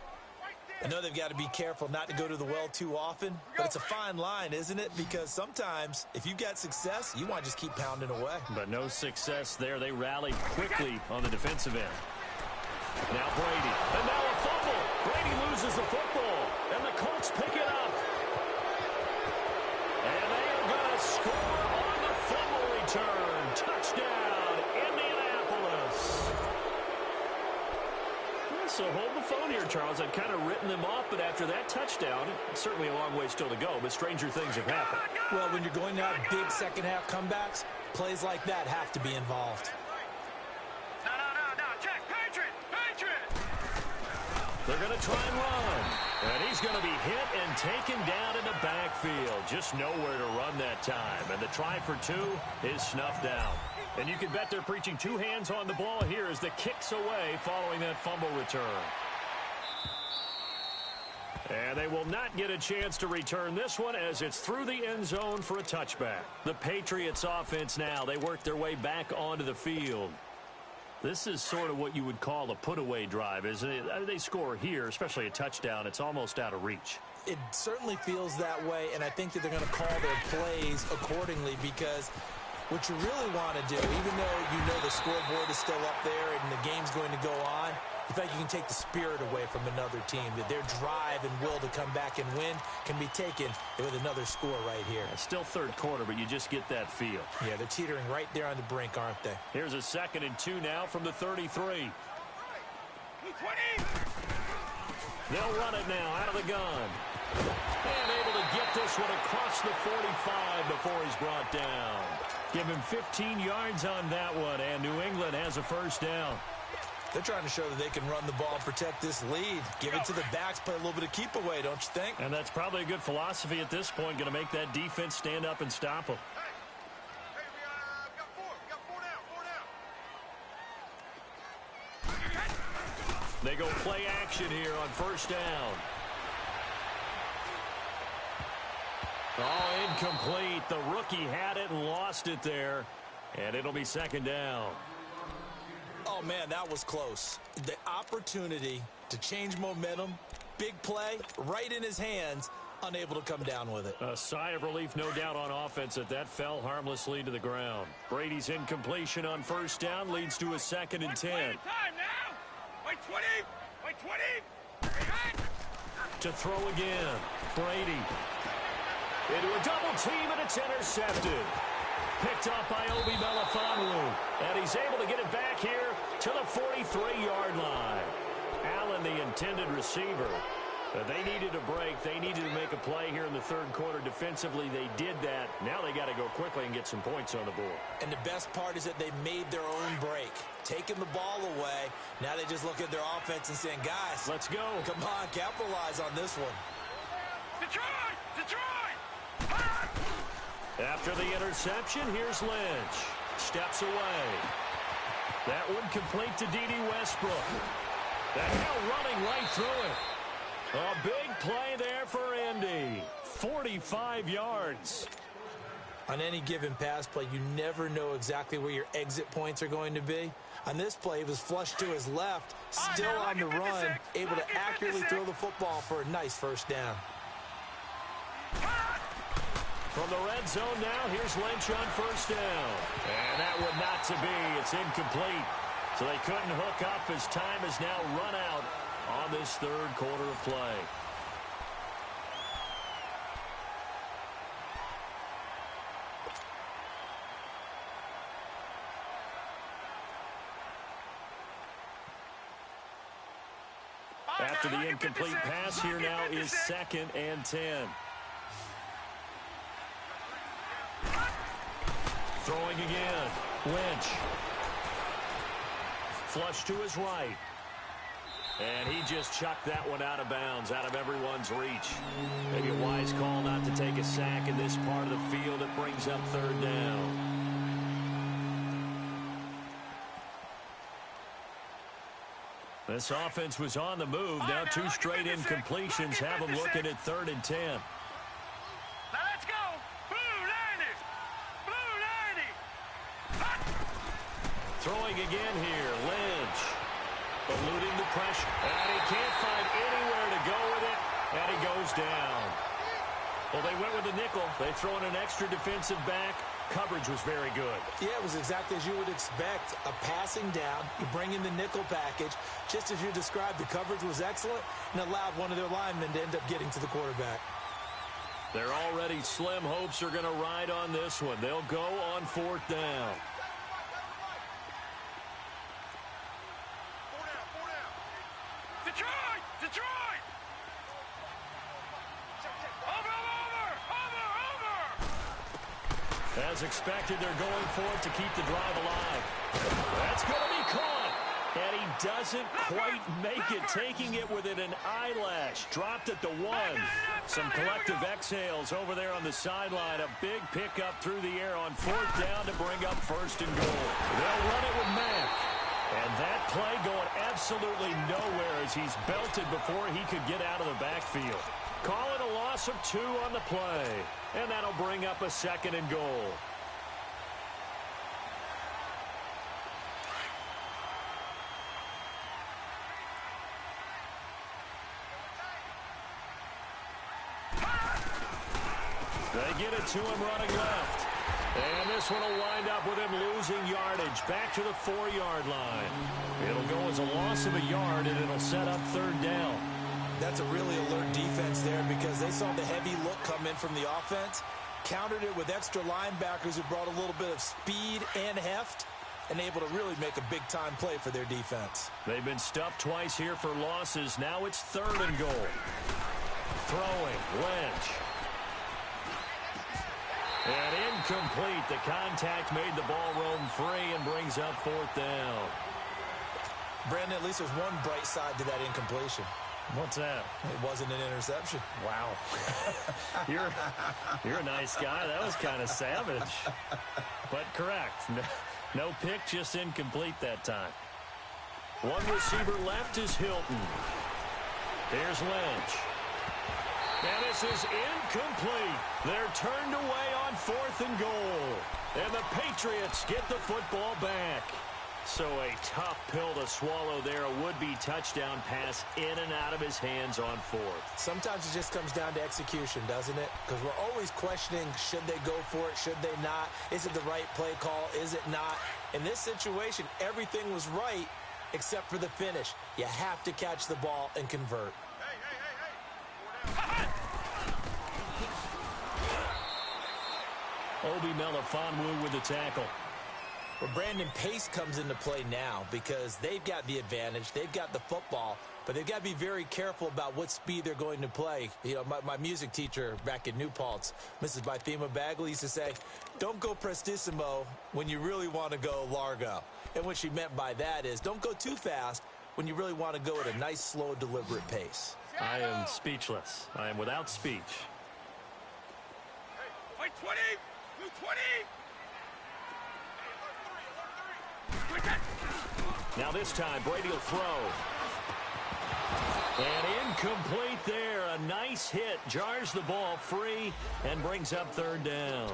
I know they've got to be careful not to go to the well too often, but it's a fine line, isn't it? Because sometimes, if you've got success, you want to just keep pounding away. But no success there. They rallied quickly on the defensive end. Now Brady. And now a fumble. Brady loses the football, and the Colts pick it up. And they are going to score on the fumble return. Touchdown, Indianapolis. So hold the phone here, Charles. I'd kind of written them off, but after that touchdown, it's certainly a long way still to go, but stranger things have happened. Well, when you're going to have big second-half comebacks, plays like that have to be involved. No, check. Patriot! They're going to try and run. And he's going to be hit and taken down in the backfield. Just nowhere to run that time. And the try for 2 is snuffed out. And you can bet they're preaching 2 hands on the ball here as the kick's away following that fumble return. And they will not get a chance to return this one as it's through the end zone for a touchback. The Patriots offense now, they work their way back onto the field. This is sort of what you would call a put-away drive, isn't it? They score here, especially a touchdown. It's almost out of reach. It certainly feels that way, and I think that they're going to call their plays accordingly because What you really want to do, even though you know the scoreboard is still up there and the game's going to go on, in fact, you can take the spirit away from another team, that their drive and will to come back and win can be taken with another score right here. It's still third quarter, but you just get that feel. Yeah, they're teetering right there on the brink, aren't they? Here's a 2nd and 2 now from the 33. They'll run it now out of the gun. And able to get this one across the 45 before he's brought down. Give him 15 yards on that one, and New England has a first down. They're trying to show that they can run the ball and protect this lead. Give it to the backs, play a little bit of keep away, don't you think? And that's probably a good philosophy at this point, going to make that defense stand up and stop them. Hey, we got four. We got four down. They go play action here on first down. Oh, incomplete. The rookie had it and lost it there. And it'll be 2nd down. Oh, man, that was close. The opportunity to change momentum, big play, right in his hands, unable to come down with it. A sigh of relief, no doubt, on offense that fell harmlessly to the ground. Brady's incompletion on first down leads to a 2nd and 10. Time now. Wait 20. Wait 20. To throw again. Brady. Into a double team, and it's intercepted. Picked up by Obi Melifonwu. And he's able to get it back here to the 43-yard line. Allen, the intended receiver. They needed a break. They needed to make a play here in the third quarter. Defensively, they did that. Now they got to go quickly and get some points on the board. And the best part is that they made their own break. Taking the ball away. Now they just look at their offense and saying, guys, let's go. Come on, capitalize on this one. Detroit! Detroit! After the interception, here's Lynch. Steps away. That one complete to D.D. Westbrook. That now running right through it. A big play there for Indy. 45 yards. On any given pass play, you never know exactly where your exit points are going to be. On this play, he was flushed to his left, still on the run, able to accurately throw the football for a nice first down. From the red zone now, here's Lynch on first down. And that one not to be. It's incomplete. So they couldn't hook up as time has now run out on this third quarter of play. After the incomplete pass, here now is 2nd and 10. Throwing again. Lynch. Flush to his right. And he just chucked that one out of bounds, out of everyone's reach. Maybe a wise call not to take a sack in this part of the field. It brings up third down. This offense was on the move. Now 2 straight incompletions have them looking at 3rd and 10. Now let's go. Blue 90. Blue 90. Throwing again here. Lynch. Eluding the pressure. And he can't find anywhere to go with it. And he goes down. Well, they went with the nickel. They throw in an extra defensive back. Coverage was very good. Yeah, it was exactly as you would expect. A passing down. You bring in the nickel package. Just as you described, the coverage was excellent and allowed one of their linemen to end up getting to the quarterback. Their already slim hopes are going to ride on this one. They'll go on 4th down. Detroit! Detroit! Over! As expected, they're going for it to keep the drive alive. That's going to be caught. And he doesn't quite make it, taking it within an eyelash. Dropped at the 1. Some collective exhales over there on the sideline. A big pickup through the air on 4th down to bring up 1st and goal. They'll run it with Mack. And that play going absolutely nowhere as he's belted before he could get out of the backfield. Call it a loss of 2 on the play. And that'll bring up a 2nd and goal. They get it to him running left. And this one will wind up with him losing yardage back to the 4-yard line. It'll go as a loss of a yard, and it'll set up third down. That's a really alert defense there because they saw the heavy look come in from the offense, countered it with extra linebackers who brought a little bit of speed and heft, and able to really make a big-time play for their defense. They've been stuffed twice here for losses. Now it's 3rd and goal. Throwing, Lynch. And incomplete. The contact made the ball roam free and brings up 4th down. Brandon, at least there's one bright side to that incompletion. What's that? It wasn't an interception. Wow. You're a nice guy. That was kind of savage. But correct. No pick, just incomplete that time. One receiver left is Hilton. Here's Lynch. And this is incomplete. They're turned away on 4th and goal. And the Patriots get the football back. So a tough pill to swallow there. A would-be touchdown pass in and out of his hands on 4th. Sometimes it just comes down to execution, doesn't it? Because we're always questioning, should they go for it, should they not? Is it the right play call, is it not? In this situation, everything was right except for the finish. You have to catch the ball and convert. Obi Melifonwu with the tackle. Well, Brandon, pace comes into play now because they've got the advantage. They've got the football, but they've got to be very careful about what speed they're going to play. You know, my music teacher back in New Paltz, Mrs. Bythema Bagley, used to say, don't go prestissimo when you really want to go largo. And what she meant by that is don't go too fast when you really want to go at a nice, slow, deliberate pace. I am speechless. I am without speech. Hey, wait, 20! Move 20! Now this time, Brady will throw. And incomplete there. A nice hit. Jars the ball free and brings up 3rd down.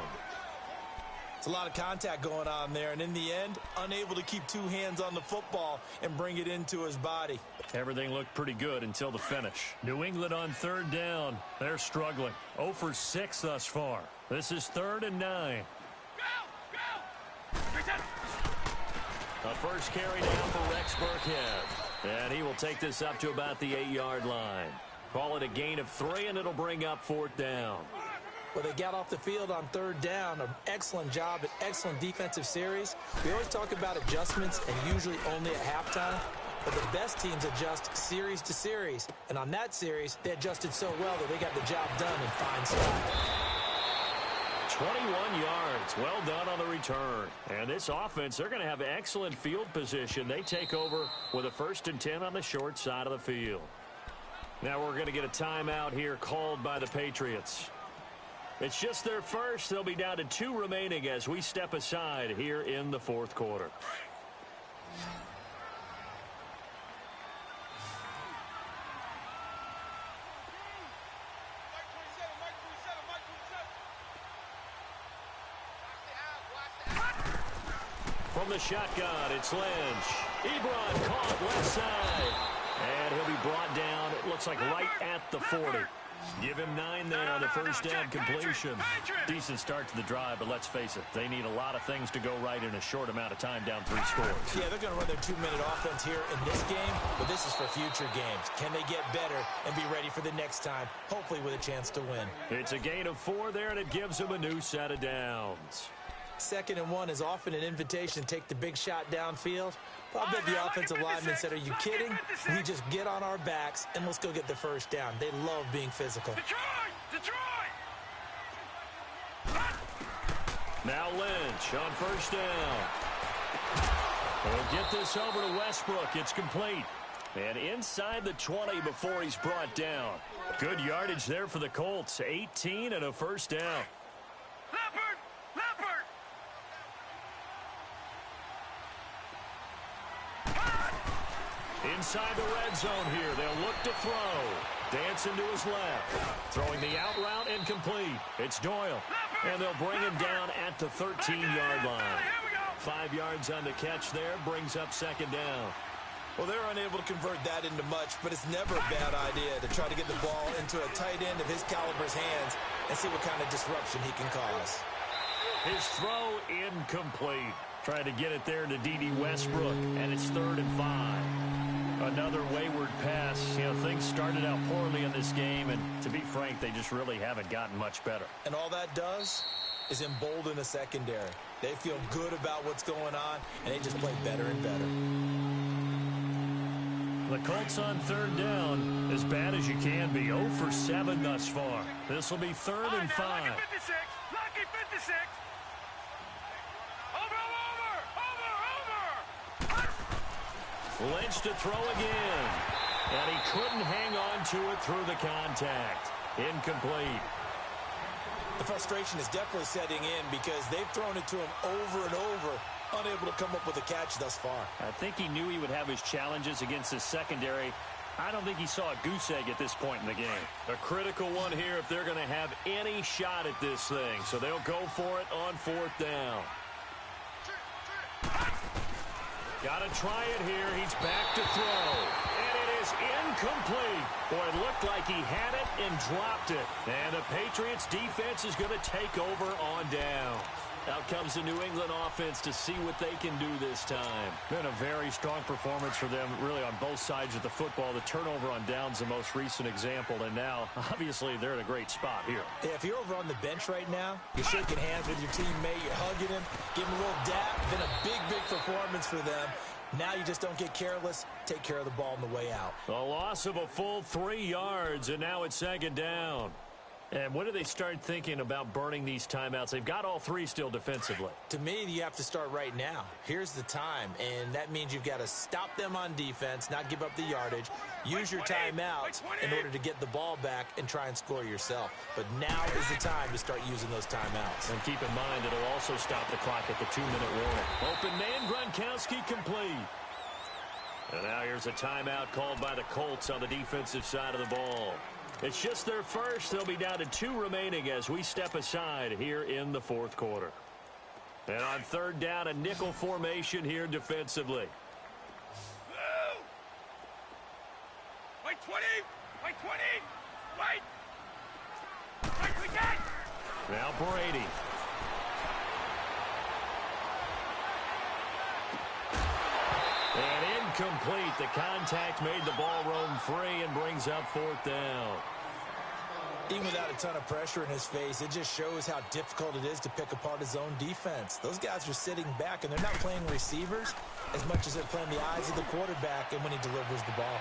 It's a lot of contact going on there, and in the end, unable to keep 2 hands on the football and bring it into his body. Everything looked pretty good until the finish. New England on 3rd down. They're struggling. 0 for 6 thus far. This is 3rd and 9. A first carry down for Rex Burkhead. And he will take this up to about the 8-yard line. Call it a gain of 3, and it'll bring up 4th down. Well, they got off the field on 3rd down. An excellent job, an excellent defensive series. We always talk about adjustments and usually only at halftime. But the best teams adjust series to series. And on that series, they adjusted so well that they got the job done in fine style. 21 yards. Well done on the return. And this offense, they're going to have excellent field position. They take over with a 1st and 10 on the short side of the field. Now we're going to get a timeout here called by the Patriots. It's just their first. They'll be down to 2 remaining as we step aside here in the 4th quarter. From the shotgun, it's Lynch. Ebron caught left side. And he'll be brought down, it looks like right at the 40. Give him 9 there on the first down completion. Decent start to the drive, but let's face it, they need a lot of things to go right in a short amount of time down 3 scores. Yeah, they're going to run their 2-minute offense here in this game, but this is for future games. Can they get better and be ready for the next time, hopefully with a chance to win? It's a gain of 4 there, and it gives them a new set of downs. 2nd and 1 is often an invitation to take the big shot downfield. I'll bet the offensive lineman said, are you kidding? We just get on our backs and let's go get the first down. They love being physical. Detroit! Now Lynch on first down. We'll get this over to Westbrook. It's complete. And inside the 20 before he's brought down. Good yardage there for the Colts. 18 and a first down. Leopard! Inside the red zone here. They'll look to throw. Dancing to his left. Throwing the out route and complete. It's Doyle. And they'll bring him down at the 13-yard line. 5 yards on the catch there. Brings up 2nd down. Well, they're unable to convert that into much, but it's never a bad idea to try to get the ball into a tight end of his caliber's hands and see what kind of disruption he can cause. His throw incomplete. Trying to get it there to D.D. Westbrook, and it's 3rd and 5. Another wayward pass. You know, things started out poorly in this game, and to be frank, they just really haven't gotten much better. And all that does is embolden the secondary. They feel good about what's going on, and they just play better and better. The Colts on 3rd down, as bad as you can be. 0 for 7 thus far. This will be 3rd and 5. Lucky 56. Lucky 56. Lynch to throw again. And he couldn't hang on to it through the contact. Incomplete. The frustration is definitely setting in because they've thrown it to him over and over, unable to come up with a catch thus far. I think he knew he would have his challenges against his secondary. I don't think he saw a goose egg at this point in the game. A critical one here if they're going to have any shot at this thing. So they'll go for it on 4th down. Got to try it here. He's back to throw. And it is incomplete. Boy, it looked like he had it and dropped it. And the Patriots defense is going to take over on down. Out comes the New England offense to see what they can do this time. Been a very strong performance for them, really, on both sides of the football. The turnover on down's the most recent example, and now, obviously, they're in a great spot here. Yeah, if you're over on the bench right now, you're shaking hands with your teammate, you're hugging him, giving him a little dap. Been a big, big performance for them. Now you just don't get careless. Take care of the ball on the way out. A loss of a full 3 yards, and now it's 2nd down. And when do they start thinking about burning these timeouts? They've got all 3 still defensively. To me, you have to start right now. Here's the time, and that means you've got to stop them on defense, not give up the yardage, use your timeouts in order to get the ball back and try and score yourself. But now is the time to start using those timeouts. And keep in mind, it'll also stop the clock at the 2-minute warning. Open man, Gronkowski complete. And now here's a timeout called by the Colts on the defensive side of the ball. It's just their first. They'll be down to 2 remaining as we step aside here in the 4th quarter. And on 3rd down, a nickel formation here defensively. Wait, 20. Wait, 20. Wait. Wait, we got. Now Brady. And incomplete. The contact made the ball roam free and brings up 4th down. Even without a ton of pressure in his face, it just shows how difficult it is to pick apart his own defense. Those guys are sitting back, and they're not playing receivers as much as they're playing the eyes of the quarterback and when he delivers the ball.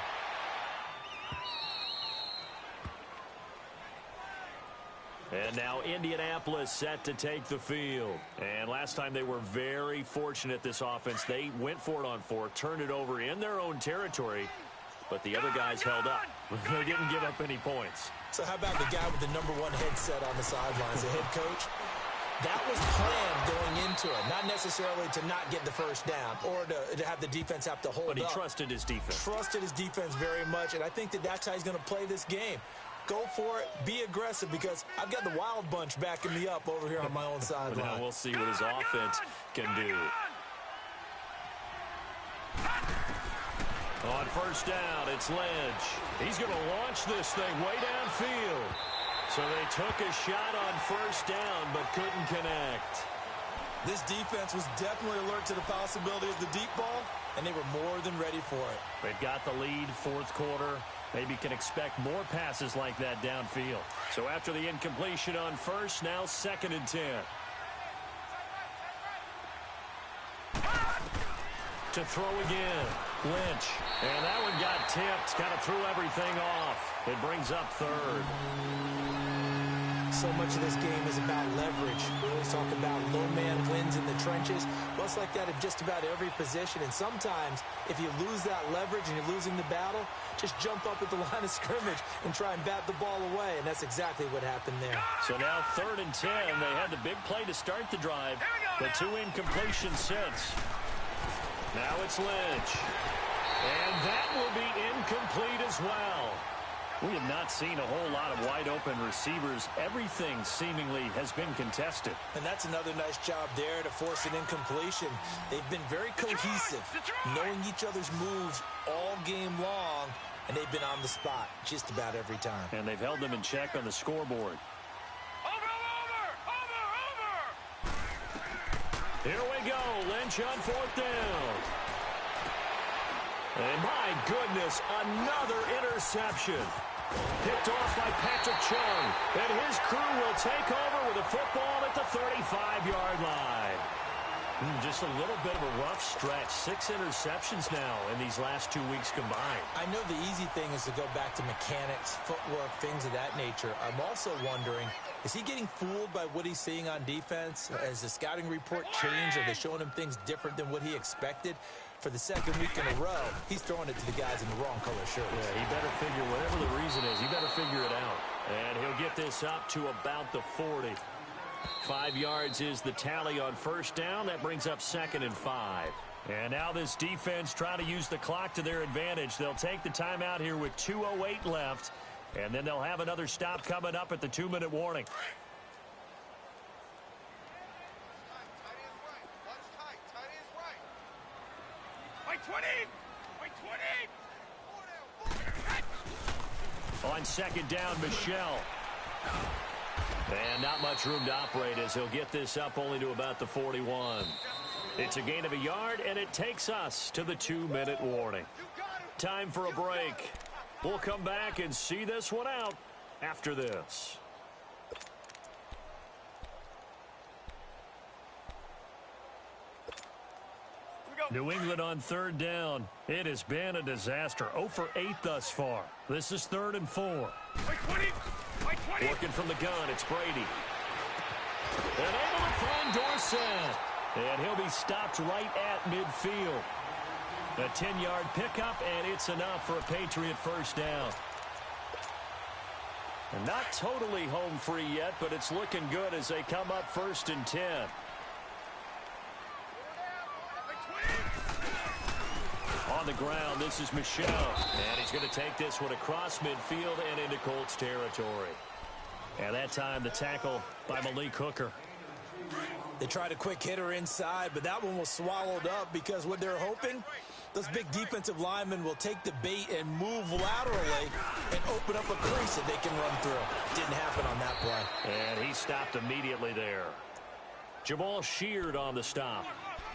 And now Indianapolis set to take the field. And last time they were very fortunate, this offense. They went for it on 4, turned it over in their own territory, but the other guys held up. They didn't give up any points. So how about the guy with the #1 headset on the sidelines, the head coach? That was planned going into it, not necessarily to not get the first down or to have the defense have to hold up. But he trusted his defense. Trusted his defense very much, and I think that's how he's going to play this game. Go for it. Be aggressive because I've got the wild bunch backing me up over here on my own sideline. Now we'll see what his offense can do. On 1st down, it's Lynch. He's going to launch this thing way downfield. So they took a shot on 1st down but couldn't connect. This defense was definitely alert to the possibility of the deep ball, and they were more than ready for it. They've got the lead, 4th quarter. Maybe can expect more passes like that downfield. So after the incompletion on 1st, now 2nd and 10. To throw again, Lynch. And that one got tipped, kind of threw everything off. It brings up 3rd. So much of this game is about leverage. We always talk about low man wins in the trenches. Well, it's like that in just about every position. And sometimes, if you lose that leverage and you're losing the battle, just jump up at the line of scrimmage and try and bat the ball away. And that's exactly what happened there. So now 3rd and 10. They had the big play to start the drive, but 2 incompletions since. Now it's Lynch. And that will be incomplete as well. We have not seen a whole lot of wide-open receivers. Everything seemingly has been contested. And that's another nice job there to force an incompletion. They've been very cohesive, knowing each other's moves all game long, and they've been on the spot just about every time. And they've held them in check on the scoreboard. Here we go. Lynch on fourth down. And my goodness, another interception. Picked off by Patrick Chung. And his crew will take over with a football at the 35-yard line. Just a little bit of a rough stretch. 6 interceptions now in these last 2 weeks combined. I know the easy thing is to go back to mechanics, footwork, things of that nature. I'm also wondering, is he getting fooled by what he's seeing on defense? Has the scouting report changed? Are they showing him things different than what he expected? For the second week in a row, he's throwing it to the guys in the wrong color shirt. Yeah, he better figure, whatever the reason is, he better figure it out. And he'll get this up to about the 40. 5 yards is the tally on first down. That brings up 2nd and 5. And now this defense trying to use the clock to their advantage. They'll take the timeout here with 2:08 left. And then they'll have another stop coming up at the 2-minute warning. On second down, Michelle. And not much room to operate as he'll get this up only to about the 41. It's a gain of a yard, and it takes us to the 2-minute warning. Time for a break. We'll come back and see this one out after this. New England on third down. It has been a disaster. 0 for 8 thus far. This is 3rd and 4. Working from the gun, it's Brady. And able to find Dorsett. And he'll be stopped right at midfield. A 10-yard pickup, and it's enough for a Patriot first down. And not totally home free yet, but it's looking good as they come up 1st and 10. On the ground, this is Michelle. And he's going to take this one across midfield and into Colts territory. And that time, the tackle by Malik Hooker. They tried a quick hitter inside, but that one was swallowed up because what they're hoping, those big defensive linemen will take the bait and move laterally and open up a crease that they can run through. Didn't happen on that play. And he stopped immediately there. Jamal Sheard on the stop.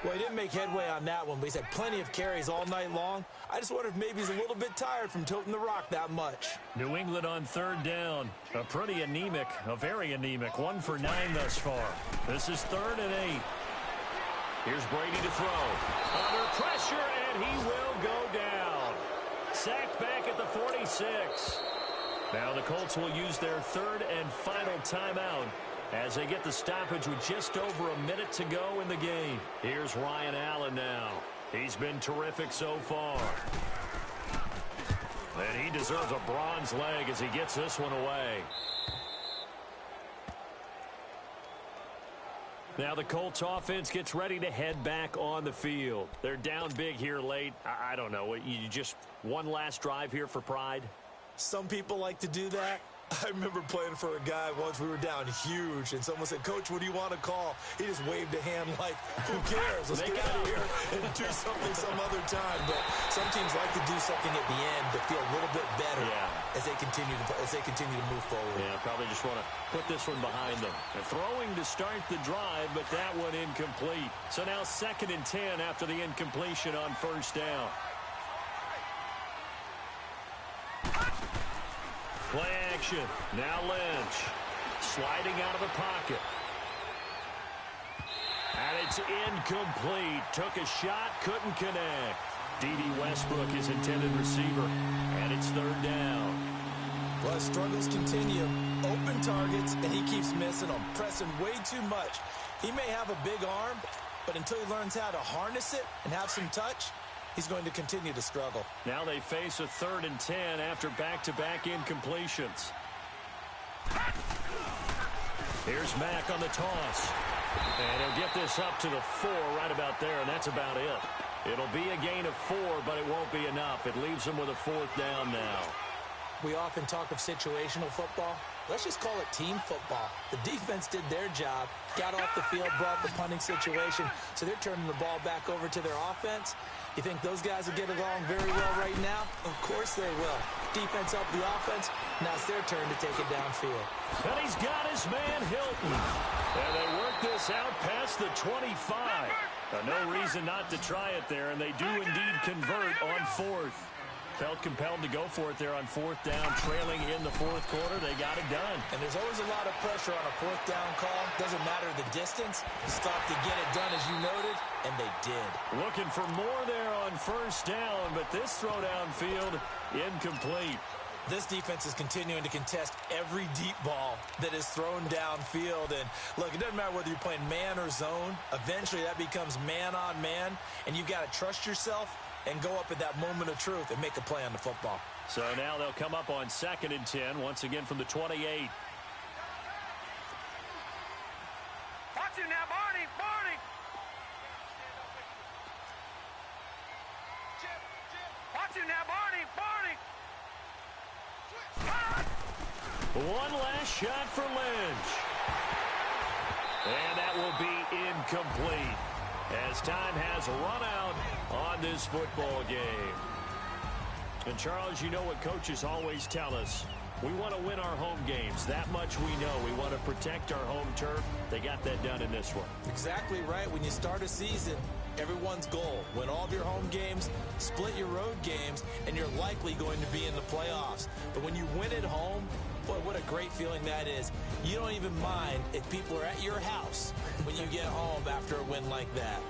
Well, he didn't make headway on that one, but he's had plenty of carries all night long. I just wonder if maybe he's a little bit tired from tilting the rock that much. New England on third down. A pretty anemic, a very anemic. 1 for 9 thus far. This is 3rd and 8. Here's Brady to throw. Under pressure, and he will go down. Sacked back at the 46. Now the Colts will use their 3rd and final timeout as they get the stoppage with just over a minute to go in the game. Here's Ryan Allen now. He's been terrific so far. And he deserves a bronze leg as he gets this one away. Now the Colts offense gets ready to head back on the field. They're down big here late. I don't know. You just one last drive here for pride? Some people like to do that. I remember playing for a guy once. We were down huge, and someone said, "Coach, what do you want to call?" He just waved a hand like, "Who cares? Let's get out of here and do something some other time." But some teams like to do something at the end to feel a little bit better as they continue to move forward. Yeah, probably just want to put this one behind them. They're throwing to start the drive, but that one incomplete. So now 2nd and 10 after the incompletion on first down. Play action. Now Lynch. Sliding out of the pocket. And it's incomplete. Took a shot, couldn't connect. D.D. Westbrook is intended receiver. And it's 3rd down. Well, struggles continue. Open targets, and he keeps missing them. Pressing way too much. He may have a big arm, but until he learns how to harness it and have some touch, he's going to continue to struggle. Now they face a 3rd and 10 after back-to-back incompletions. Here's Mack on the toss. And he'll get this up to the 4 right about there, and that's about it. It'll be a gain of 4, but it won't be enough. It leaves them with a 4th down now. We often talk of situational football. Let's just call it team football. The defense did their job, got off the field, brought the punting situation, so they're turning the ball back over to their offense. You think those guys will get along very well right now? Of course they will. Defense helped the offense. Now it's their turn to take it downfield. And he's got his man Hilton. And they work this out past the 25. No reason not to try it there, and they do indeed convert on fourth. Felt compelled to go for it there on fourth down, trailing in the fourth quarter. They got it done. And there's always a lot of pressure on a fourth down call. Doesn't matter the distance. Stop to get it done, as you noted, and they did. Looking for more there on first down, but this throw downfield incomplete. This defense is continuing to contest every deep ball that is thrown downfield. And, look, it doesn't matter whether you're playing man or zone. Eventually, that becomes man on man, and you've got to trust yourself and go up at that moment of truth and make a play on the football. So now they'll come up on 2nd and 10, once again from the 28. Watch it now, Barney. Barney. Watch it now, Barney. Barney. One last shot for Lynch. And that will be incomplete, as time has run out on this football game. And, Charles, you know what coaches always tell us. We want to win our home games. That much we know. We want to protect our home turf. They got that done in this one. Exactly right. When you start a season, everyone's goal: win all of your home games, split your road games, and you're likely going to be in the playoffs. But when you win at home, boy, what a great feeling that is. You don't even mind if people are at your house when you get home after a win like that.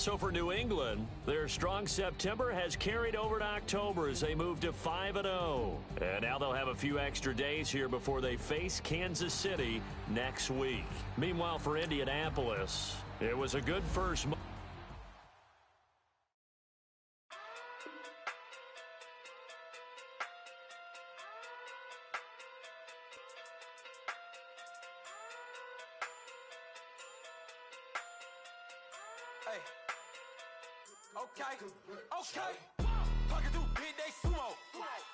So for New England, their strong September has carried over to October as they move to 5-0. And now they'll have a few extra days here before they face Kansas City next week. Meanwhile, for Indianapolis, it was a good first month. Hey. Okay. Talking through big day sumo.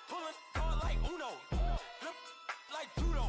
Pulling hard like Uno. Flip like judo.